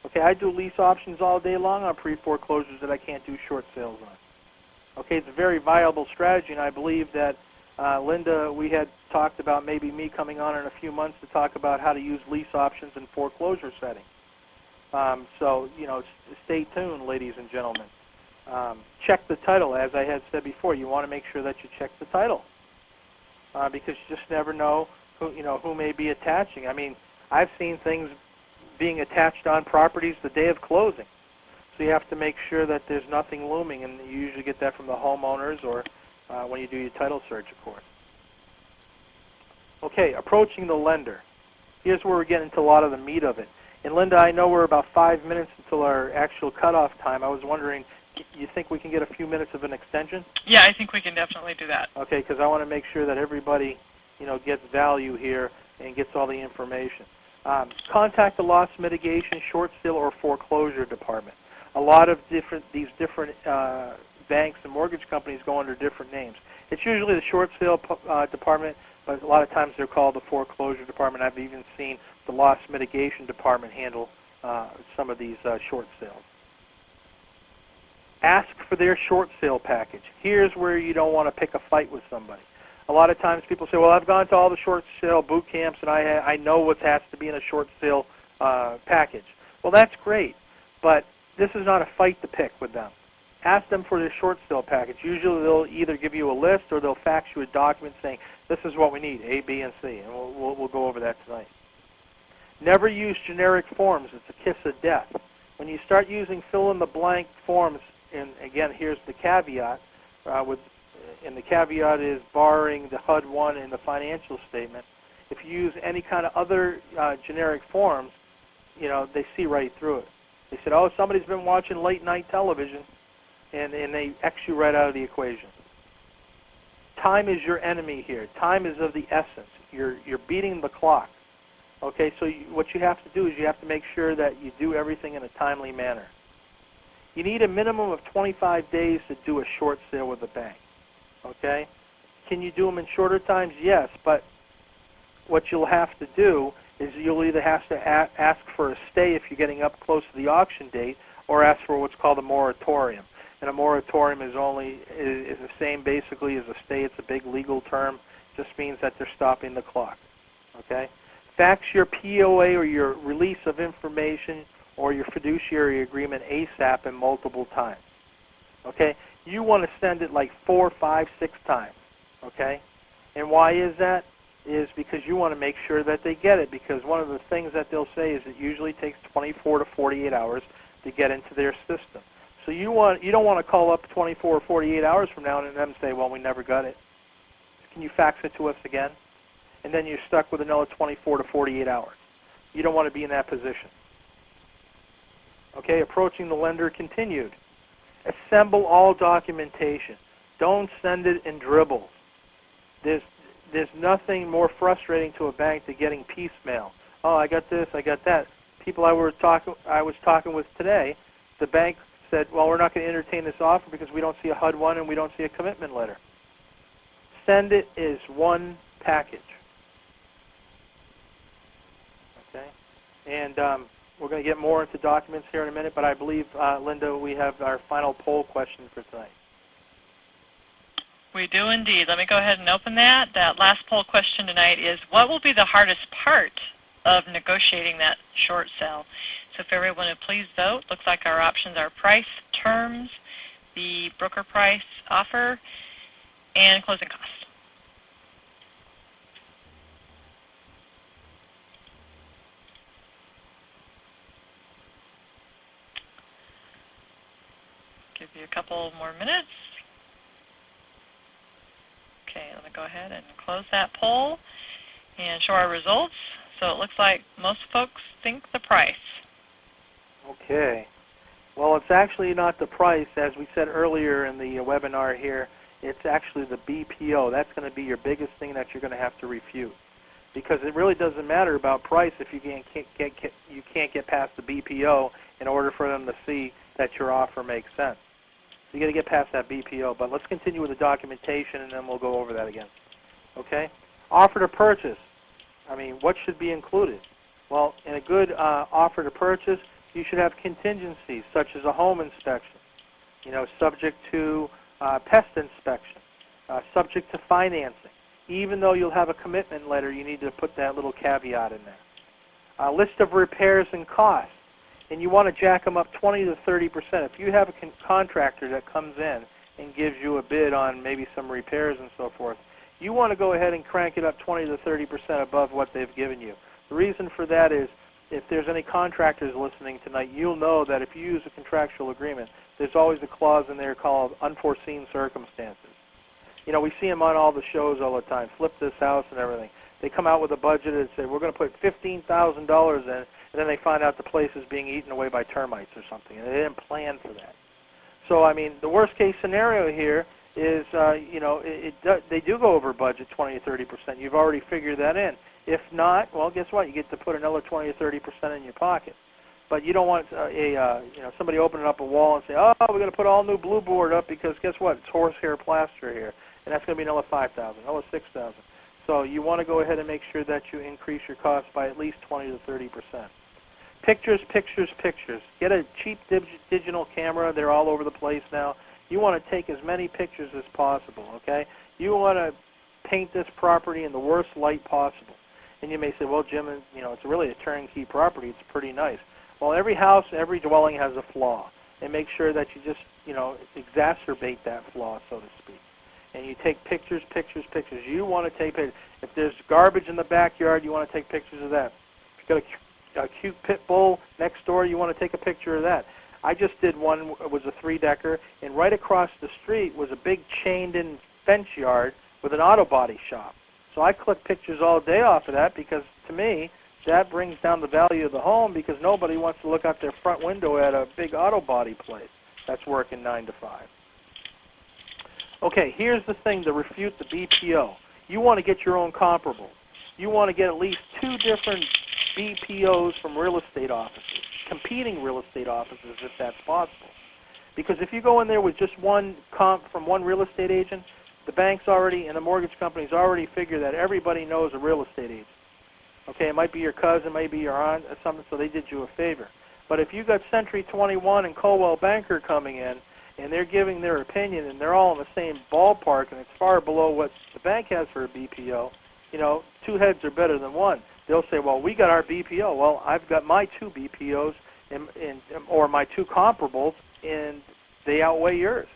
Okay, I do lease options all day long on pre-foreclosures that I can't do short sales on. Okay, it's a very viable strategy, and I believe that, Linda, we had talked about maybe me coming on in a few months to talk about how to use lease options in foreclosure settings. So, stay tuned, ladies and gentlemen. Check the title, as I had said before. You want to make sure that you check the title because you just never know who may be attaching. I mean, I've seen things being attached on properties the day of closing. So you have to make sure that there's nothing looming, and you usually get that from the homeowners or when you do your title search, of course. Okay, approaching the lender. Here's where we're getting into a lot of the meat of it. And Linda, I know we're about 5 minutes until our actual cutoff time. I was wondering, you think we can get a few minutes of an extension?
Yeah, I think we can definitely do that.
Okay, because I want to make sure that everybody, gets value here and gets all the information. Contact the loss mitigation, short sale, or foreclosure department. A lot of these different banks and mortgage companies go under different names. It's usually the short sale department, but a lot of times they're called the foreclosure department. I've even seen the loss mitigation department handle some of these short sales. Ask for their short sale package. Here's where you don't want to pick a fight with somebody. A lot of times people say, well, I've gone to all the short sale boot camps and I know what has to be in a short sale package. Well, that's great, but this is not a fight to pick with them. Ask them for their short sale package. Usually they'll either give you a list or they'll fax you a document saying, this is what we need, A, B, and C, and we'll go over that tonight. Never use generic forms. It's a kiss of death. When you start using fill-in-the-blank forms, and again, here's the caveat, and the caveat is barring the HUD-1 in the financial statement. If you use any kind of other generic forms, they see right through it. They said, oh, somebody's been watching late-night television, and they X you right out of the equation. Time is your enemy here. Time is of the essence. You're beating the clock. Okay, so what you have to do is you have to make sure that you do everything in a timely manner. You need a minimum of 25 days to do a short sale with a bank. Okay? Can you do them in shorter times? Yes, but what you'll have to do is you'll either have to ask for a stay if you're getting up close to the auction date, or ask for what's called a moratorium. And a moratorium is the same basically as a stay. It's a big legal term. It just means that they're stopping the clock. Okay? Fax your POA or your release of information or your fiduciary agreement ASAP and multiple times. Okay? You want to send it like 4, 5, 6 times. Okay? And why is that? Is because you want to make sure that they get it, because one of the things that they'll say is it usually takes 24 to 48 hours to get into their system. So you don't want to call up 24 or 48 hours from now and them say, well, we never got it. Can you fax it to us again? And then you're stuck with another 24 to 48 hours. You don't want to be in that position. Okay, approaching the lender continued. Assemble all documentation. Don't send it in dribbles. There's nothing more frustrating to a bank than getting piecemeal. Oh, I got this, I got that. People I was talking with today, the bank said, well, we're not going to entertain this offer because we don't see a HUD-1 and we don't see a commitment letter. Send it as one package. Okay? And we're going to get more into documents here in a minute, but I believe, Linda, we have our final poll question for tonight.
We do indeed. Let me go ahead and open that. That last poll question tonight is, what will be the hardest part of negotiating that short sale? So if everyone would please vote. Looks like our options are price, terms, the broker price offer, and closing costs. Give you a couple more minutes. Okay, let me go ahead and close that poll and show our results. So it looks like most folks think the price.
Okay. Well, it's actually not the price. As we said earlier in the webinar here, it's actually the BPO. That's going to be your biggest thing that you're going to have to refute, because it really doesn't matter about price if you can't get past the BPO in order for them to see that your offer makes sense. you got to get past that BPO. But let's continue with the documentation, and then we'll go over that again. Okay? Offer to purchase. I mean, what should be included? Well, in a good offer to purchase, you should have contingencies, such as a home inspection, subject to pest inspection, subject to financing. Even though you'll have a commitment letter, you need to put that little caveat in there. A list of repairs and costs, and you want to jack them up 20 to 30%. If you have a contractor that comes in and gives you a bid on maybe some repairs and so forth, you want to go ahead and crank it up 20 to 30% above what they've given you. The reason for that is, if there's any contractors listening tonight, you'll know that if you use a contractual agreement, there's always a clause in there called unforeseen circumstances. We see them on all the shows all the time, Flip This House and everything. They come out with a budget and say, we're going to put $15,000 in, and then they find out the place is being eaten away by termites or something, and they didn't plan for that. So, I mean, the worst-case scenario here is, they do go over budget 20 to 30%. You've already figured that in. If not, well, guess what? You get to put another 20 to 30% in your pocket. But you don't want somebody opening up a wall and say, oh, we're going to put all new blue board up because guess what? It's horsehair plaster here, and that's going to be another $5,000, another $6,000. So you want to go ahead and make sure that you increase your costs by at least 20 to 30%. Pictures, pictures, pictures. Get a cheap digital camera. They're all over the place now. You want to take as many pictures as possible, okay? You want to paint this property in the worst light possible. And you may say, well, Jim, it's really a turnkey property. It's pretty nice. Well, every house, every dwelling has a flaw. And make sure that you just, exacerbate that flaw, so to speak. And you take pictures, pictures, pictures. You want to take pictures. If there's garbage in the backyard, you want to take pictures of that. If you've got a cute pit bull next door, you want to take a picture of that. I just did one. It was a 3-decker, and right across the street was a big chained-in fence yard with an auto body shop. So I click pictures all day off of that because, to me, that brings down the value of the home because nobody wants to look out their front window at a big auto body place that's working 9 to 5. Okay, here's the thing to refute the BPO. You want to get your own comparable. You want to get at least 2 different BPOs from real estate offices, competing real estate offices if that's possible. Because if you go in there with just one comp from one real estate agent, the banks already and the mortgage companies already figure that everybody knows a real estate agent. Okay, it might be your cousin, it might be your aunt or something, so they did you a favor. But if you got Century 21 and Coldwell Banker coming in, and they're giving their opinion, and they're all in the same ballpark, and it's far below what the bank has for a BPO, 2 heads are better than one. They'll say, well, we got our BPO. Well, I've got my 2 BPOs or my 2 comparables, and they outweigh yours.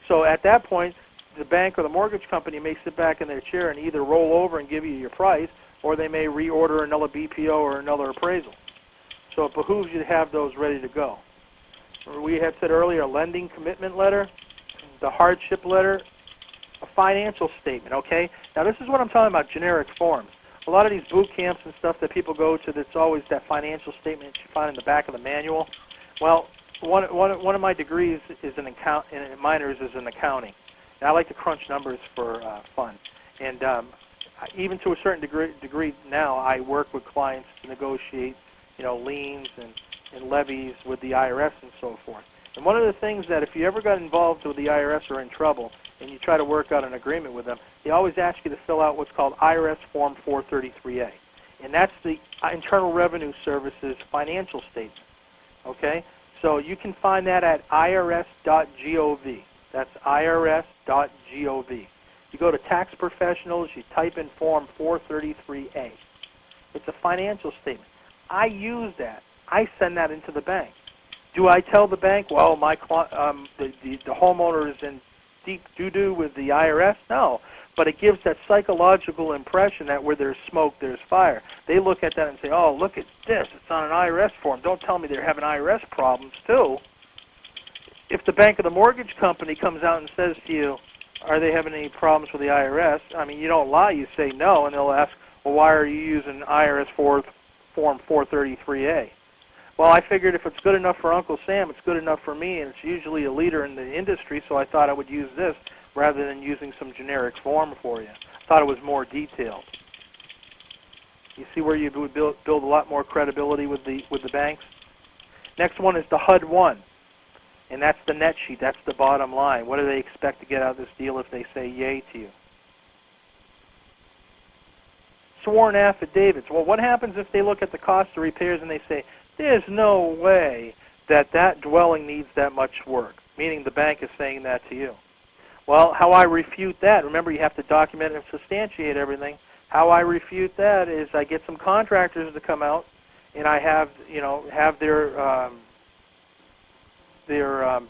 So at that point, the bank or the mortgage company may sit back in their chair and either roll over and give you your price, or they may reorder another BPO or another appraisal. So it behooves you to have those ready to go. We had said earlier, a lending commitment letter, the hardship letter, a financial statement, okay? Now this is what I'm talking about, generic forms. A lot of these boot camps and stuff that people go to, that's always that financial statement you find in the back of the manual. Well, one of my degrees is in minors is in accounting. And I like to crunch numbers for fun. And even to a certain degree now, I work with clients to negotiate, liens and levies with the IRS and so forth. And one of the things that if you ever got involved with the IRS or in trouble and you try to work out an agreement with them, they always ask you to fill out what's called IRS Form 433A. And that's the Internal Revenue Service's financial statement. Okay? So you can find that at irs.gov. That's irs.gov. You go to tax professionals, you type in Form 433A. It's a financial statement. I use that. I send that into the bank. Do I tell the bank, well, the homeowner is in deep doo-doo with the IRS? No. But it gives that psychological impression that where there's smoke, there's fire. They look at that and say, oh, look at this. It's on an IRS form. Don't tell me they're having IRS problems, too. If the bank or the mortgage company comes out and says to you, are they having any problems with the IRS? I mean, you don't lie. You say no, and they'll ask, well, why are you using IRS Form 433A? Well, I figured if it's good enough for Uncle Sam, it's good enough for me, and it's usually a leader in the industry, so I thought I would use this rather than using some generic form for you. I thought it was more detailed. You see where you would build a lot more credibility with the banks? Next one is the HUD-1. And that's the net sheet. That's the bottom line. What do they expect to get out of this deal if they say yay to you? Sworn affidavits. Well, what happens if they look at the cost of repairs and they say, there's no way that that dwelling needs that much work, meaning the bank is saying that to you? Well, how I refute that, remember you have to document and substantiate everything. How I refute that is I get some contractors to come out, and I have their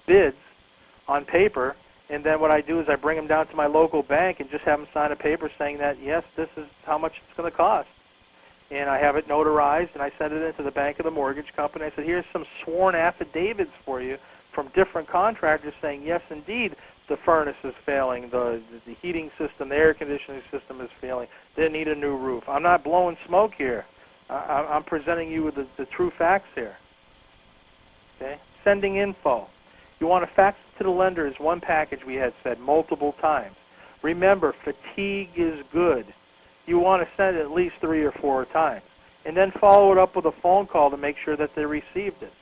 bids on paper, and then what I do is I bring them down to my local bank and just have them sign a paper saying that, yes, this is how much it's going to cost. And I have it notarized, and I send it into the bank of the mortgage company. I said, here's some sworn affidavits for you from different contractors saying, yes, indeed, the furnace is failing, the heating system, the air conditioning system is failing, they need a new roof. I'm not blowing smoke here. I'm presenting you with the true facts here. Okay? Sending info. You want to fax it to the lender is one package we had said multiple times. Remember, fatigue is good. You want to send it at least 3 or 4 times. And then follow it up with a phone call to make sure that they received it.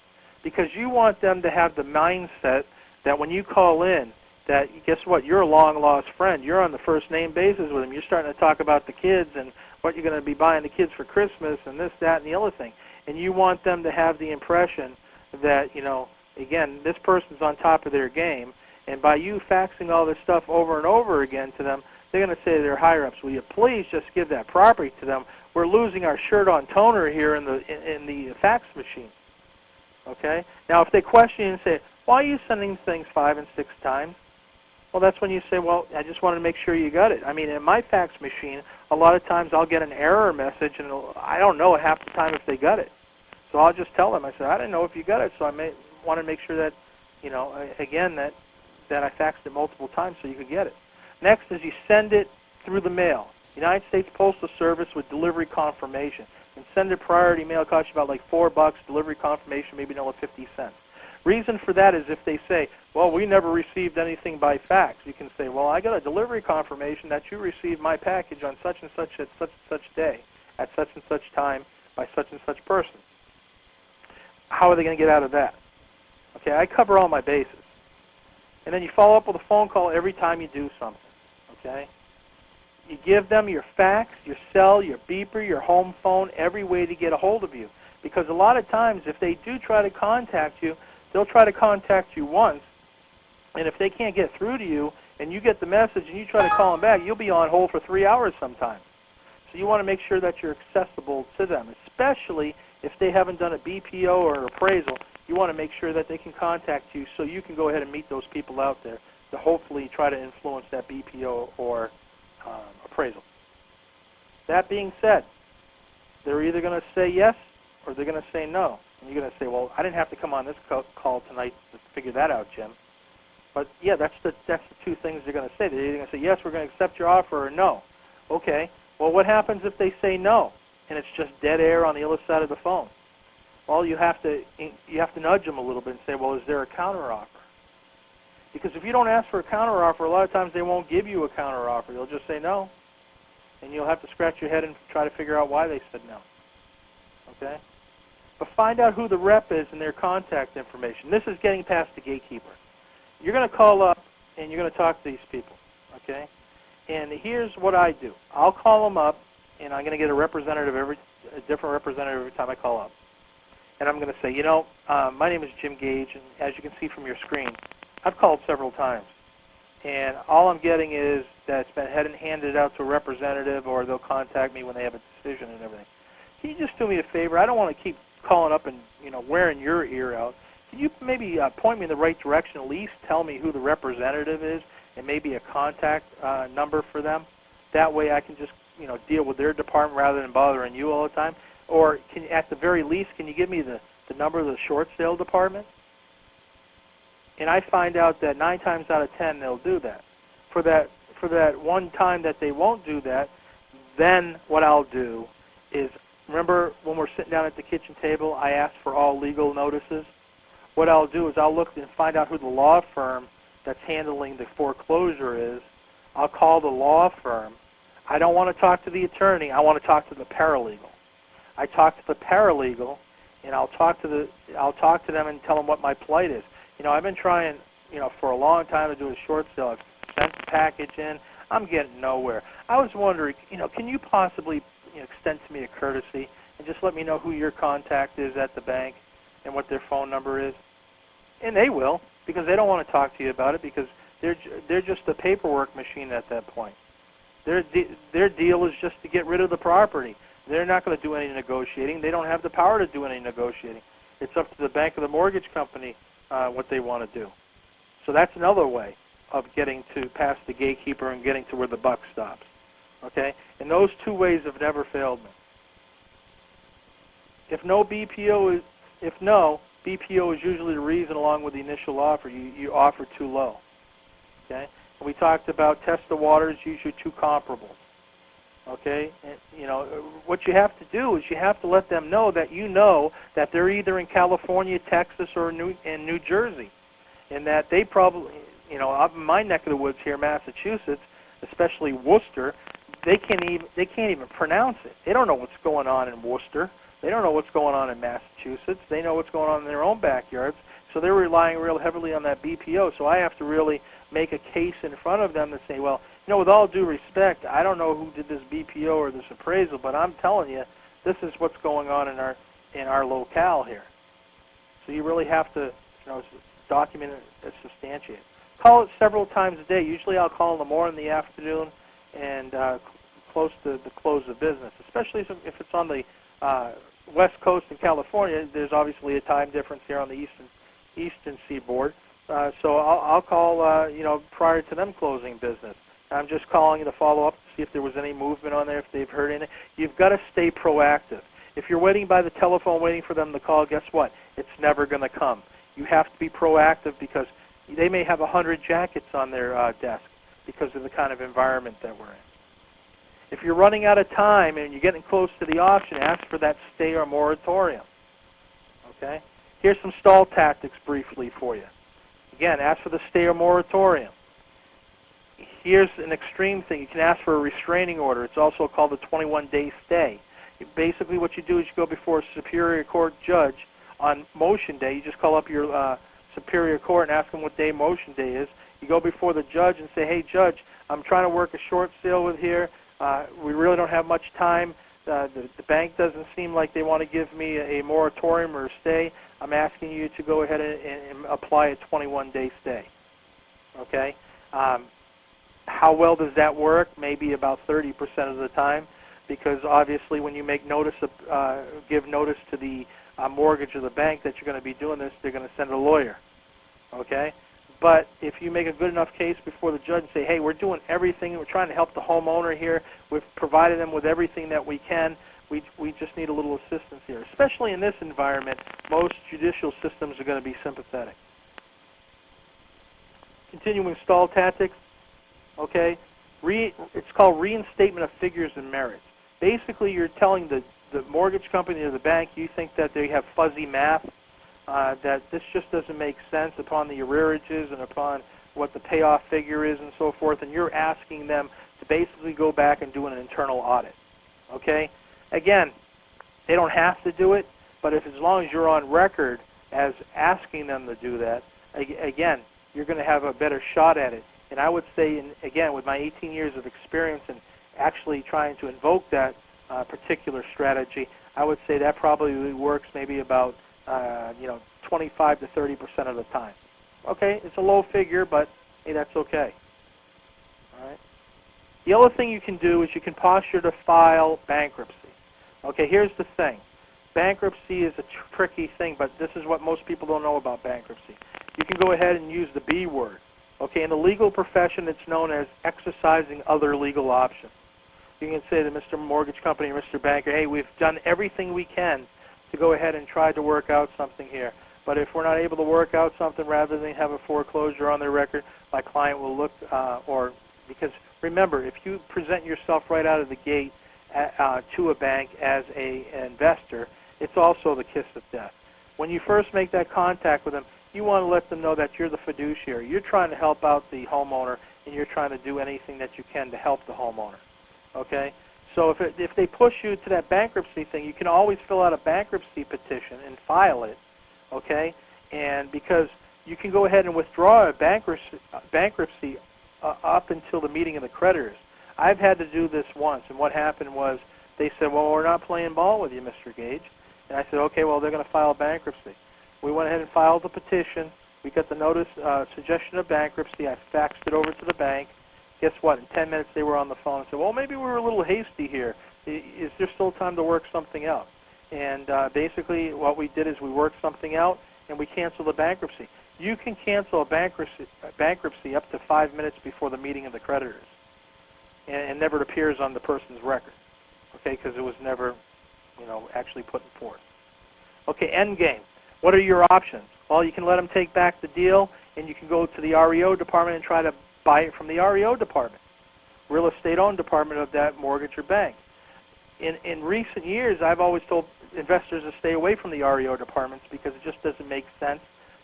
Because you want them to have the mindset that when you call in, that guess what, you're a long-lost friend. You're on the first-name basis with them. You're starting to talk about the kids and what you're going to be buying the kids for Christmas and this, that, and the other thing. And you want them to have the impression that, you know, again, this person's on top of their game. And by you faxing all this stuff over and over again to them, they're going to say to their higher-ups, will you please just give that property to them? We're losing our shirt-on toner here in the fax machine. Okay? Now, if they question you and say, why are you sending things 5 and 6 times? Well, that's when you say, well, I just wanted to make sure you got it. I mean, in my fax machine, a lot of times I'll get an error message, and I don't know half the time if they got it. So I'll just tell them, I said, I didn't know if you got it, so I want to make sure that, you know, again, that I faxed it multiple times so you could get it. Next is you send it through the mail. United States Postal Service with delivery confirmation. And send it priority mail. It costs you about like $4. Delivery confirmation, maybe another 50 cents. Reason for that is if they say, well, we never received anything by fax, you can say, well, I got a delivery confirmation that you received my package on such and such at such and such day, at such and such time, by such and such person. How are they going to get out of that? Okay, I cover all my bases. And then you follow up with a phone call every time you do something. Okay? You give them your fax, your cell, your beeper, your home phone, every way to get a hold of you. Because a lot of times if they do try to contact you, they'll try to contact you once, and if they can't get through to you and you get the message and you try to call them back, you'll be on hold for 3 hours sometimes. So you want to make sure that you're accessible to them, especially if they haven't done a BPO or an appraisal. You want to make sure that they can contact you so you can go ahead and meet those people out there to hopefully try to influence that BPO or appraisal. That being said, they're either going to say yes or they're going to say no. And you're going to say, well, I didn't have to come on this call tonight to figure that out, Jim. But, yeah, that's the 2 things they're going to say. They're either going to say, yes, we're going to accept your offer, or no. Okay, well, what happens if they say no and it's just dead air on the other side of the phone? Well, you have to nudge them a little bit and say, well, is there a counteroffer? Because if you don't ask for a counteroffer, a lot of times they won't give you a counteroffer. They'll just say no. And you'll have to scratch your head and try to figure out why they said no. Okay? But find out who the rep is and their contact information. This is getting past the gatekeeper. You're going to call up and you're going to talk to these people. Okay? And here's what I do. I'll call them up, and I'm going to get a different representative every time I call up. And I'm going to say, you know, my name is Jim Gage, and as you can see from your screen, I've called several times. And all I'm getting is that it's been handed out to a representative, or they'll contact me when they have a decision and everything. Can you just do me a favor? I don't want to keep calling up and, you know, wearing your ear out. Can you maybe point me in the right direction, at least tell me who the representative is and maybe a contact number for them? That way I can just, you know, deal with their department rather than bothering you all the time. Or can, at the very least, can you give me the number of the short sale department? And I find out that 9 times out of 10 they'll do that. For that one time that they won't do that, then what I'll do is, remember when we're sitting down at the kitchen table, I asked for all legal notices? What I'll do is I'll look and find out who the law firm that's handling the foreclosure is. I'll call the law firm. I don't want to talk to the attorney. I want to talk to the paralegal. I talk to the paralegal, and I'll talk to them and tell them what my plight is. I've been trying, for a long time to do a short sale. I've sent the package in. I'm getting nowhere. I was wondering, can you possibly extend to me a courtesy and just let me know who your contact is at the bank and what their phone number is? And they will, because they don't want to talk to you about it, because they're just a paperwork machine at that point. Their deal is just to get rid of the property. They're not going to do any negotiating. They don't have the power to do any negotiating. It's up to the bank or the mortgage company what they want to do. So that's another way of getting to past the gatekeeper and getting to where the buck stops. Okay? And those two ways have never failed me. If no, BPO is usually the reason, along with the initial offer. You offer too low. Okay? And we talked about test the waters, usually too comparable. Okay? And, what you have to do is you have to let them know that they're either in California, Texas, or in New Jersey, and that they probably, up in my neck of the woods here, Massachusetts, especially Worcester, they can't even pronounce it. They don't know what's going on in Worcester. They don't know what's going on in Massachusetts. They know what's going on in their own backyards. So they're relying real heavily on that BPO. So I have to really make a case in front of them to say, well, with all due respect, I don't know who did this BPO or this appraisal, but I'm telling you, this is what's going on in our locale here. So you really have to, document it and substantiate it. Call it several times a day. Usually I'll call in the morning, the afternoon, and close to the close of business, especially if it's on the West Coast in California. There's obviously a time difference here on the eastern seaboard. So I'll call, prior to them closing business. I'm just calling you to follow up to see if there was any movement on there, if they've heard anything. You've got to stay proactive. If you're waiting by the telephone, waiting for them to call, guess what? It's never going to come. You have to be proactive, because they may have 100 jackets on their desk because of the kind of environment that we're in. If you're running out of time and you're getting close to the auction, ask for that stay or moratorium. Okay? Here's some stall tactics briefly for you. Again, ask for the stay or moratorium. Here's an extreme thing. You can ask for a restraining order. It's also called a 21-day stay. Basically what you do is you go before a Superior Court judge on motion day. You just call up your Superior Court and ask them what day motion day is. You go before the judge and say, hey, Judge, I'm trying to work a short sale with here. We really don't have much time. The bank doesn't seem like they want to give me a moratorium or a stay. I'm asking you to go ahead and apply a 21-day stay. Okay? How well does that work? Maybe about 30% of the time, because obviously when you make notice of, give notice to the mortgage of the bank that you're going to be doing this, they're going to send a lawyer. Okay? But if you make a good enough case before the judge and say, hey, we're doing everything, we're trying to help the homeowner here, we've provided them with everything that we can, we just need a little assistance here. Especially in this environment, most judicial systems are going to be sympathetic. Continuing stall tactics, okay? It's called reinstatement of figures and merits. Basically, you're telling the mortgage company or the bank you think that they have fuzzy math, that this just doesn't make sense upon the arrearages and upon what the payoff figure is and so forth, and you're asking them to basically go back and do an internal audit. Okay? Again, they don't have to do it, but as long as you're on record as asking them to do that, again, you're going to have a better shot at it. And I would say, again, with my 18 years of experience in actually trying to invoke that particular strategy, I would say that probably works maybe about 25 to 30% of the time. Okay, it's a low figure, but hey, that's okay. All right. The other thing you can do is you can posture to file bankruptcy. Okay, here's the thing. Bankruptcy is a tricky thing, but this is what most people don't know about bankruptcy. You can go ahead and use the B word. Okay, in the legal profession, it's known as exercising other legal options. You can say to Mr. Mortgage Company or Mr. Banker, hey, we've done everything we can to go ahead and try to work out something here. But if we're not able to work out something, rather than have a foreclosure on their record, my client will look, because remember, if you present yourself right out of the gate to a bank as an investor, it's also the kiss of death. When you first make that contact with them, you want to let them know that you're the fiduciary. You're trying to help out the homeowner, and you're trying to do anything that you can to help the homeowner. Okay? So if they push you to that bankruptcy thing, you can always fill out a bankruptcy petition and file it. Okay? And because you can go ahead and withdraw a bankruptcy up until the meeting of the creditors. I've had to do this once, and what happened was they said, well, we're not playing ball with you, Mr. Gage. And I said, okay, well, they're going to file bankruptcy. We went ahead and filed the petition. We got the notice, suggestion of bankruptcy. I faxed it over to the bank. Guess what? In 10 minutes, they were on the phone and said, well, maybe we were a little hasty here. Is there still time to work something out? And basically what we did is we worked something out, and we canceled the bankruptcy. You can cancel a bankruptcy up to 5 minutes before the meeting of the creditors, and never appears on the person's record, okay, because it was never, actually put in force. Okay, end game. What are your options? Well, you can let them take back the deal, and you can go to the REO department and try to buy it from the REO department, real estate-owned department of that mortgage or bank. In recent years, I've always told investors to stay away from the REO departments because it just doesn't make sense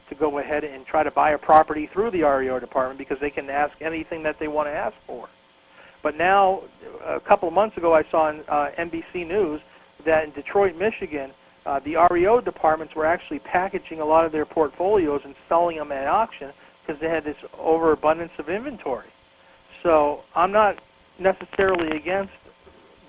to go ahead and try to buy a property through the REO department because they can ask anything that they want to ask for. But now, a couple of months ago, I saw on NBC News that in Detroit, Michigan, the REO departments were actually packaging a lot of their portfolios and selling them at auction because they had this overabundance of inventory. So I'm not necessarily against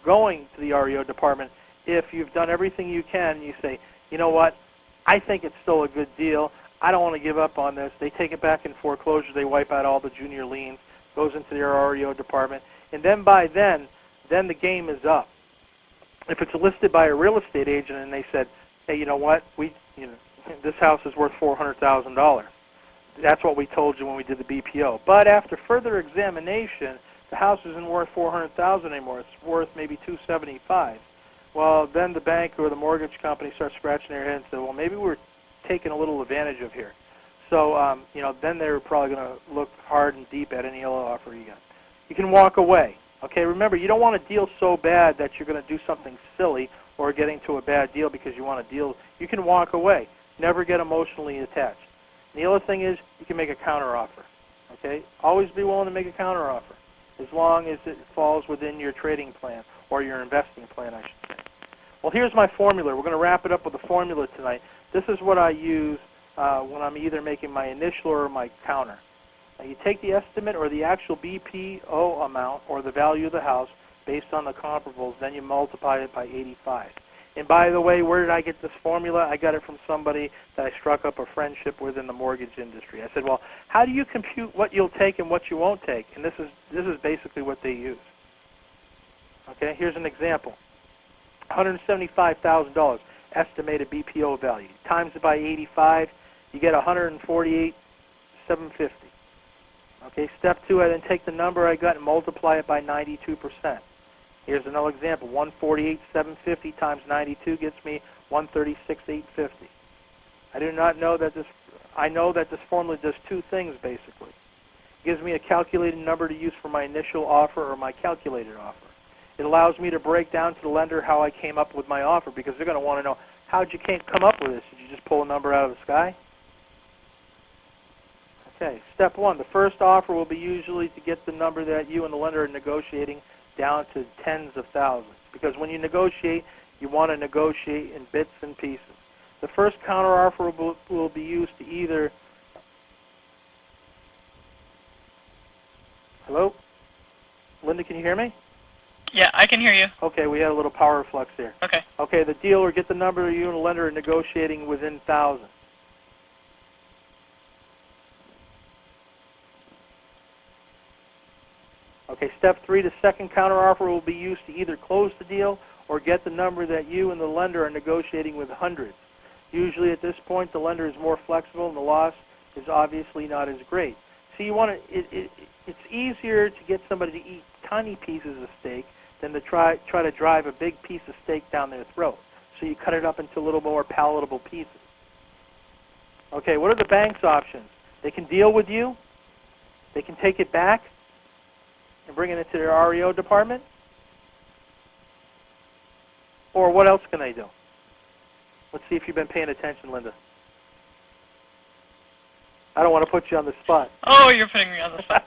going to the REO department if you've done everything you can. You say, you know what, I think it's still a good deal. I don't want to give up on this. They take it back in foreclosure. They wipe out all the junior liens, goes into their REO department, and then by then the game is up. If it's listed by a real estate agent and they said, hey, you know what, this house is worth $400,000. That's what we told you when we did the BPO. But after further examination, the house isn't worth $400,000 anymore. It's worth maybe $275,000. Well, then the bank or the mortgage company starts scratching their head and say, well, maybe we're taking a little advantage of here. So, then they're probably going to look hard and deep at any other offer you got. You can walk away. Okay, remember, you don't want a deal so bad that you're going to do something silly or get into a bad deal because you want a deal. You can walk away. Never get emotionally attached. And the other thing is you can make a counteroffer. Okay, always be willing to make a counteroffer as long as it falls within your trading plan or your investing plan, I should say. Well, here's my formula. We're going to wrap it up with a formula tonight. This is what I use when I'm either making my initial or my counter. Now, you take the estimate or the actual BPO amount or the value of the house based on the comparables, then you multiply it by 85. And by the way, where did I get this formula? I got it from somebody that I struck up a friendship with in the mortgage industry. I said, well, how do you compute what you'll take and what you won't take? And this is basically what they use. Okay, here's an example. $175,000 estimated BPO value. Times it by 85, you get $148,750. Okay, step 2, I then take the number I got and multiply it by 92%. Here's another example. 148,750 times 92 gets me 136,850. I do not know that this. I know that this formula does two things basically. It gives me a calculated number to use for my initial offer or my calculated offer. It allows me to break down to the lender how I came up with my offer because they're going to want to know, how'd you come up with this? Did you just pull a number out of the sky? Okay, step 1. The first offer will be usually to get the number that you and the lender are negotiating down to tens of thousands. Because when you negotiate, you want to negotiate in bits and pieces. The first counteroffer will be used to either... Hello? Linda, can you hear me?
Yeah, I can hear you.
Okay, we had a little power flux there.
Okay. Okay,
the deal or get the number you and the lender are negotiating within thousands. Okay, step 3, the second counteroffer will be used to either close the deal or get the number that you and the lender are negotiating with hundreds. Usually at this point, the lender is more flexible and the loss is obviously not as great. So you want to, it's easier to get somebody to eat tiny pieces of steak than to try to drive a big piece of steak down their throat. So you cut it up into a little more palatable pieces. Okay, what are the bank's options? They can deal with you. They can take it back and bring it into their REO department? Or what else can they do? Let's see if you've been paying attention, Linda. I don't want to put you on the spot.
Oh, you're putting me on the spot.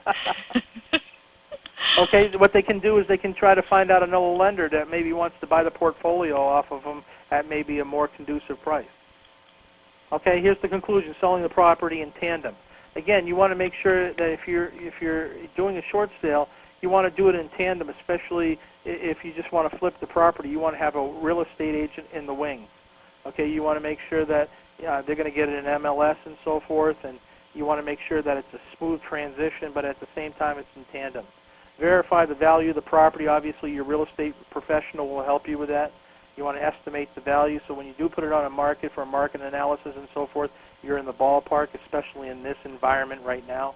Okay, what they can do is they can try to find out another lender that maybe wants to buy the portfolio off of them at maybe a more conducive price. Okay, here's the conclusion: selling the property in tandem. Again, you want to make sure that if you're doing a short sale, you want to do it in tandem, especially if you just want to flip the property. You want to have a real estate agent in the wings. Okay, you want to make sure that they're going to get an MLS and so forth, and you want to make sure that it's a smooth transition, but at the same time it's in tandem. Verify the value of the property. Obviously, your real estate professional will help you with that. You want to estimate the value, so when you do put it on a market for market analysis and so forth, you're in the ballpark, especially in this environment right now.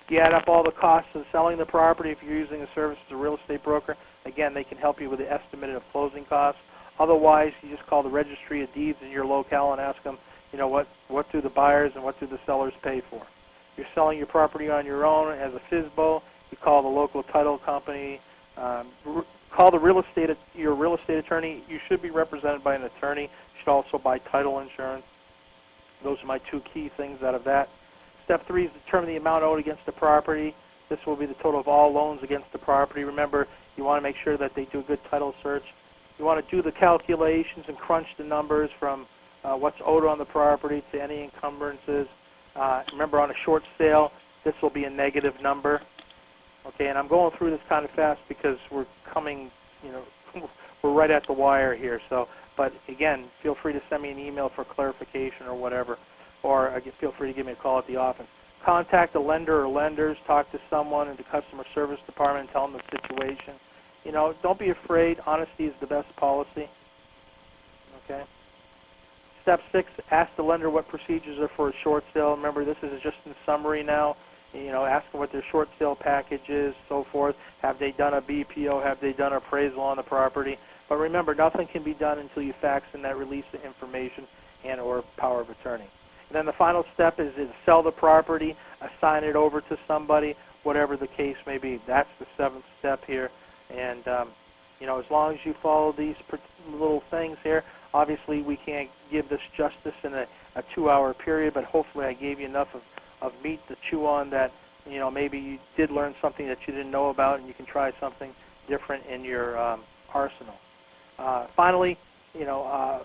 You add up all the costs of selling the property. If you're using a service as a real estate broker, again, they can help you with the estimate of closing costs. Otherwise, you just call the registry of deeds in your locale and ask them, what do the buyers and what do the sellers pay for? If you're selling your property on your own as a FSBO, you call the local title company, call your real estate attorney. You should be represented by an attorney. You should also buy title insurance. Those are my two key things out of that. Step 3 is determine the amount owed against the property. This will be the total of all loans against the property. Remember, you want to make sure that they do a good title search. You want to do the calculations and crunch the numbers from what's owed on the property to any encumbrances. Remember, on a short sale, this will be a negative number. Okay, and I'm going through this kind of fast because we're coming, we're right at the wire here. So, but again, feel free to send me an email for clarification or whatever, or feel free to give me a call at the office. Contact a lender or lenders, talk to someone in the customer service department and tell them the situation. Don't be afraid. Honesty is the best policy. Okay. Step 6, ask the lender what procedures are for a short sale. Remember, this is just in summary now. Ask them what their short sale package is, so forth. Have they done a BPO? Have they done appraisal on the property? But remember, nothing can be done until you fax in that release of information and or power of attorney. And then the final step is sell the property, assign it over to somebody, whatever the case may be. That's the 7th step here. And, as long as you follow these little things here, obviously we can't give this justice in a 2-hour period, but hopefully I gave you enough of meat to chew on that, maybe you did learn something that you didn't know about and you can try something different in your arsenal. Finally, the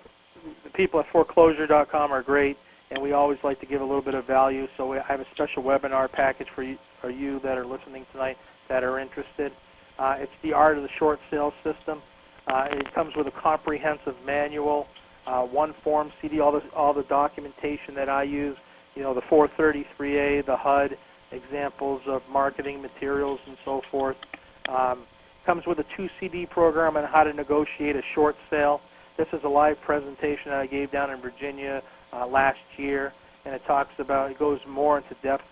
people at Preforeclosure.com are great, and we always like to give a little bit of value, so I have a special webinar package for you that are listening tonight that are interested. It's the art of the short sale system. It comes with a comprehensive manual, one form CD, all the documentation that I use, the 433A, the HUD, examples of marketing materials and so forth. Comes with a 2-CD program on how to negotiate a short sale. This is a live presentation that I gave down in Virginia last year, and it goes more into depth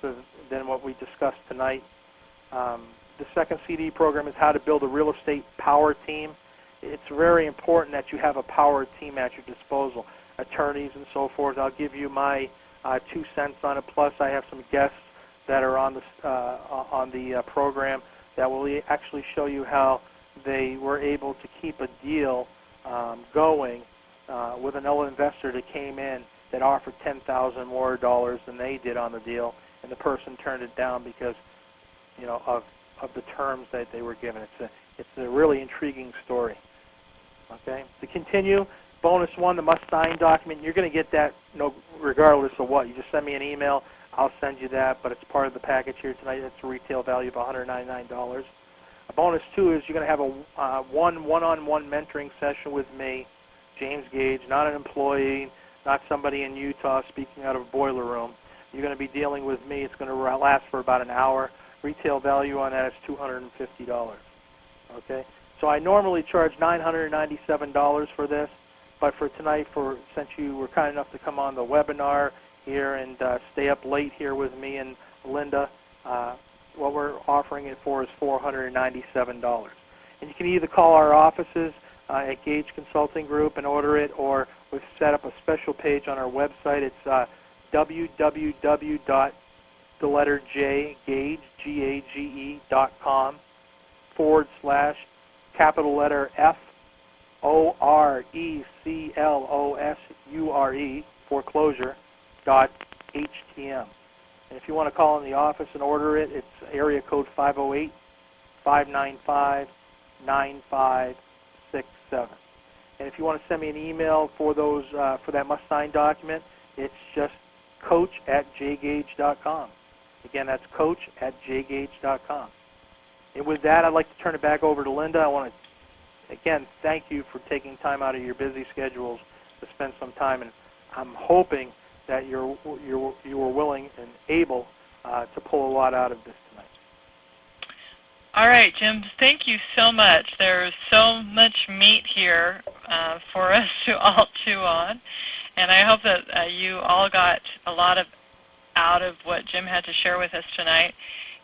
than what we discussed tonight. The second CD program is how to build a real estate power team. It's very important that you have a power team at your disposal, attorneys and so forth. I'll give you my 2 cents on it. Plus, I have some guests that are on the program that will actually show you how they were able to keep a deal going with another investor that came in that offered $10,000 more than they did on the deal, and the person turned it down because of the terms that they were given. It's a really intriguing story. Okay. To continue, bonus 1, the must-sign document. You're going to get that regardless of what. You just send me an email. I'll send you that, but it's part of the package here tonight. It's a retail value of $199. A bonus 2 is you're going to have a one-on-one mentoring session with me, James Gage, not an employee, not somebody in Utah speaking out of a boiler room. You're going to be dealing with me. It's going to last for about an hour. Retail value on that is $250. Okay, so I normally charge $997 for this, but for tonight, since you were kind enough to come on the webinar here and stay up late here with me and Linda, what we're offering it for is $497. And you can either call our offices at Gage Consulting Group and order it, or we've set up a special page on our website. It's www.Gage.com capital letter FORECLOSURE, foreclosure.htm. And if you want to call in the office and order it, it's area code 508-595-9567. And if you want to send me an email for that must-sign document, It's just coach@jgage.com. Again, that's coach@jgage.com. And with that, I'd like to turn it back over to Linda. I want to, again, thank you for taking time out of your busy schedules to spend some time, and I'm hoping that you were willing and able to pull a lot out of this tonight.
All right, Jim, thank you so much. There's so much meat here for us to all chew on, and I hope that you all got a lot out of what Jim had to share with us tonight.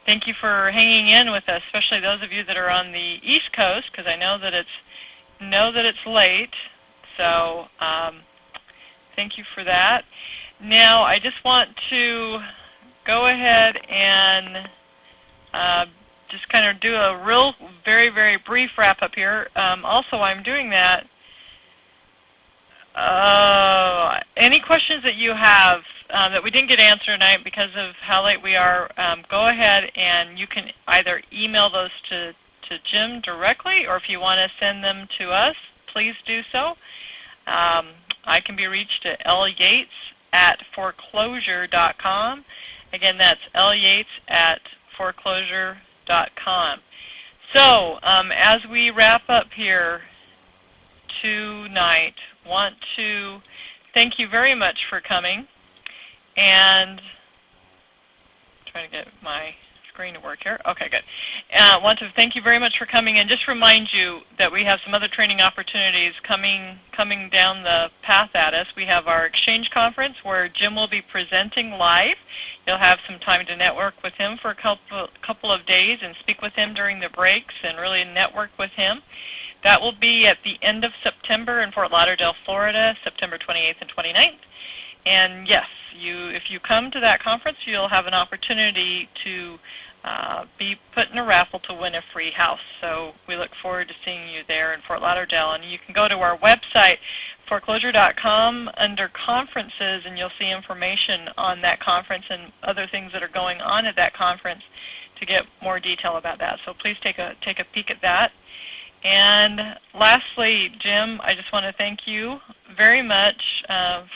Thank you for hanging in with us, especially those of you that are on the East Coast, because I know that it's late. So thank you for that. Now I just want to go ahead and just kind of do a real, very, very brief wrap-up here. Also, I'm doing that. Any questions that you have that we didn't get answered tonight because of how late we are, go ahead and you can either email those to Jim directly, or if you want to send them to us, please do so. I can be reached at lyates@foreclosure.com. Again, that's lyates@foreclosure.com. So as we wrap up here tonight, want to thank you very much for coming, and trying to get my screen to work here. Okay, good. Want to thank you very much for coming, and just remind you that we have some other training opportunities coming down the path at us. We have our Exchange Conference where Jim will be presenting live. You'll have some time to network with him for a couple of days and speak with him during the breaks and really network with him. That will be at the end of September in Fort Lauderdale, Florida, September 28th and 29th. And yes, if you come to that conference, you'll have an opportunity to be put in a raffle to win a free house. So we look forward to seeing you there in Fort Lauderdale. And you can go to our website, foreclosure.com, under conferences, and you'll see information on that conference and other things that are going on at that conference to get more detail about that. So please take a peek at that. And lastly, Jim, I just want to thank you very much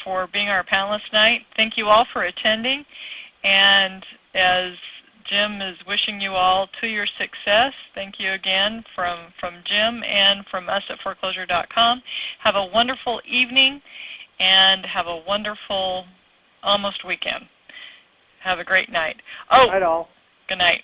for being our panelist tonight. Thank you all for attending. And as Jim is wishing you all to your success, thank you again from Jim and from us at foreclosure.com. Have a wonderful evening and have a wonderful almost weekend. Have a great night.
Night all.
Good night.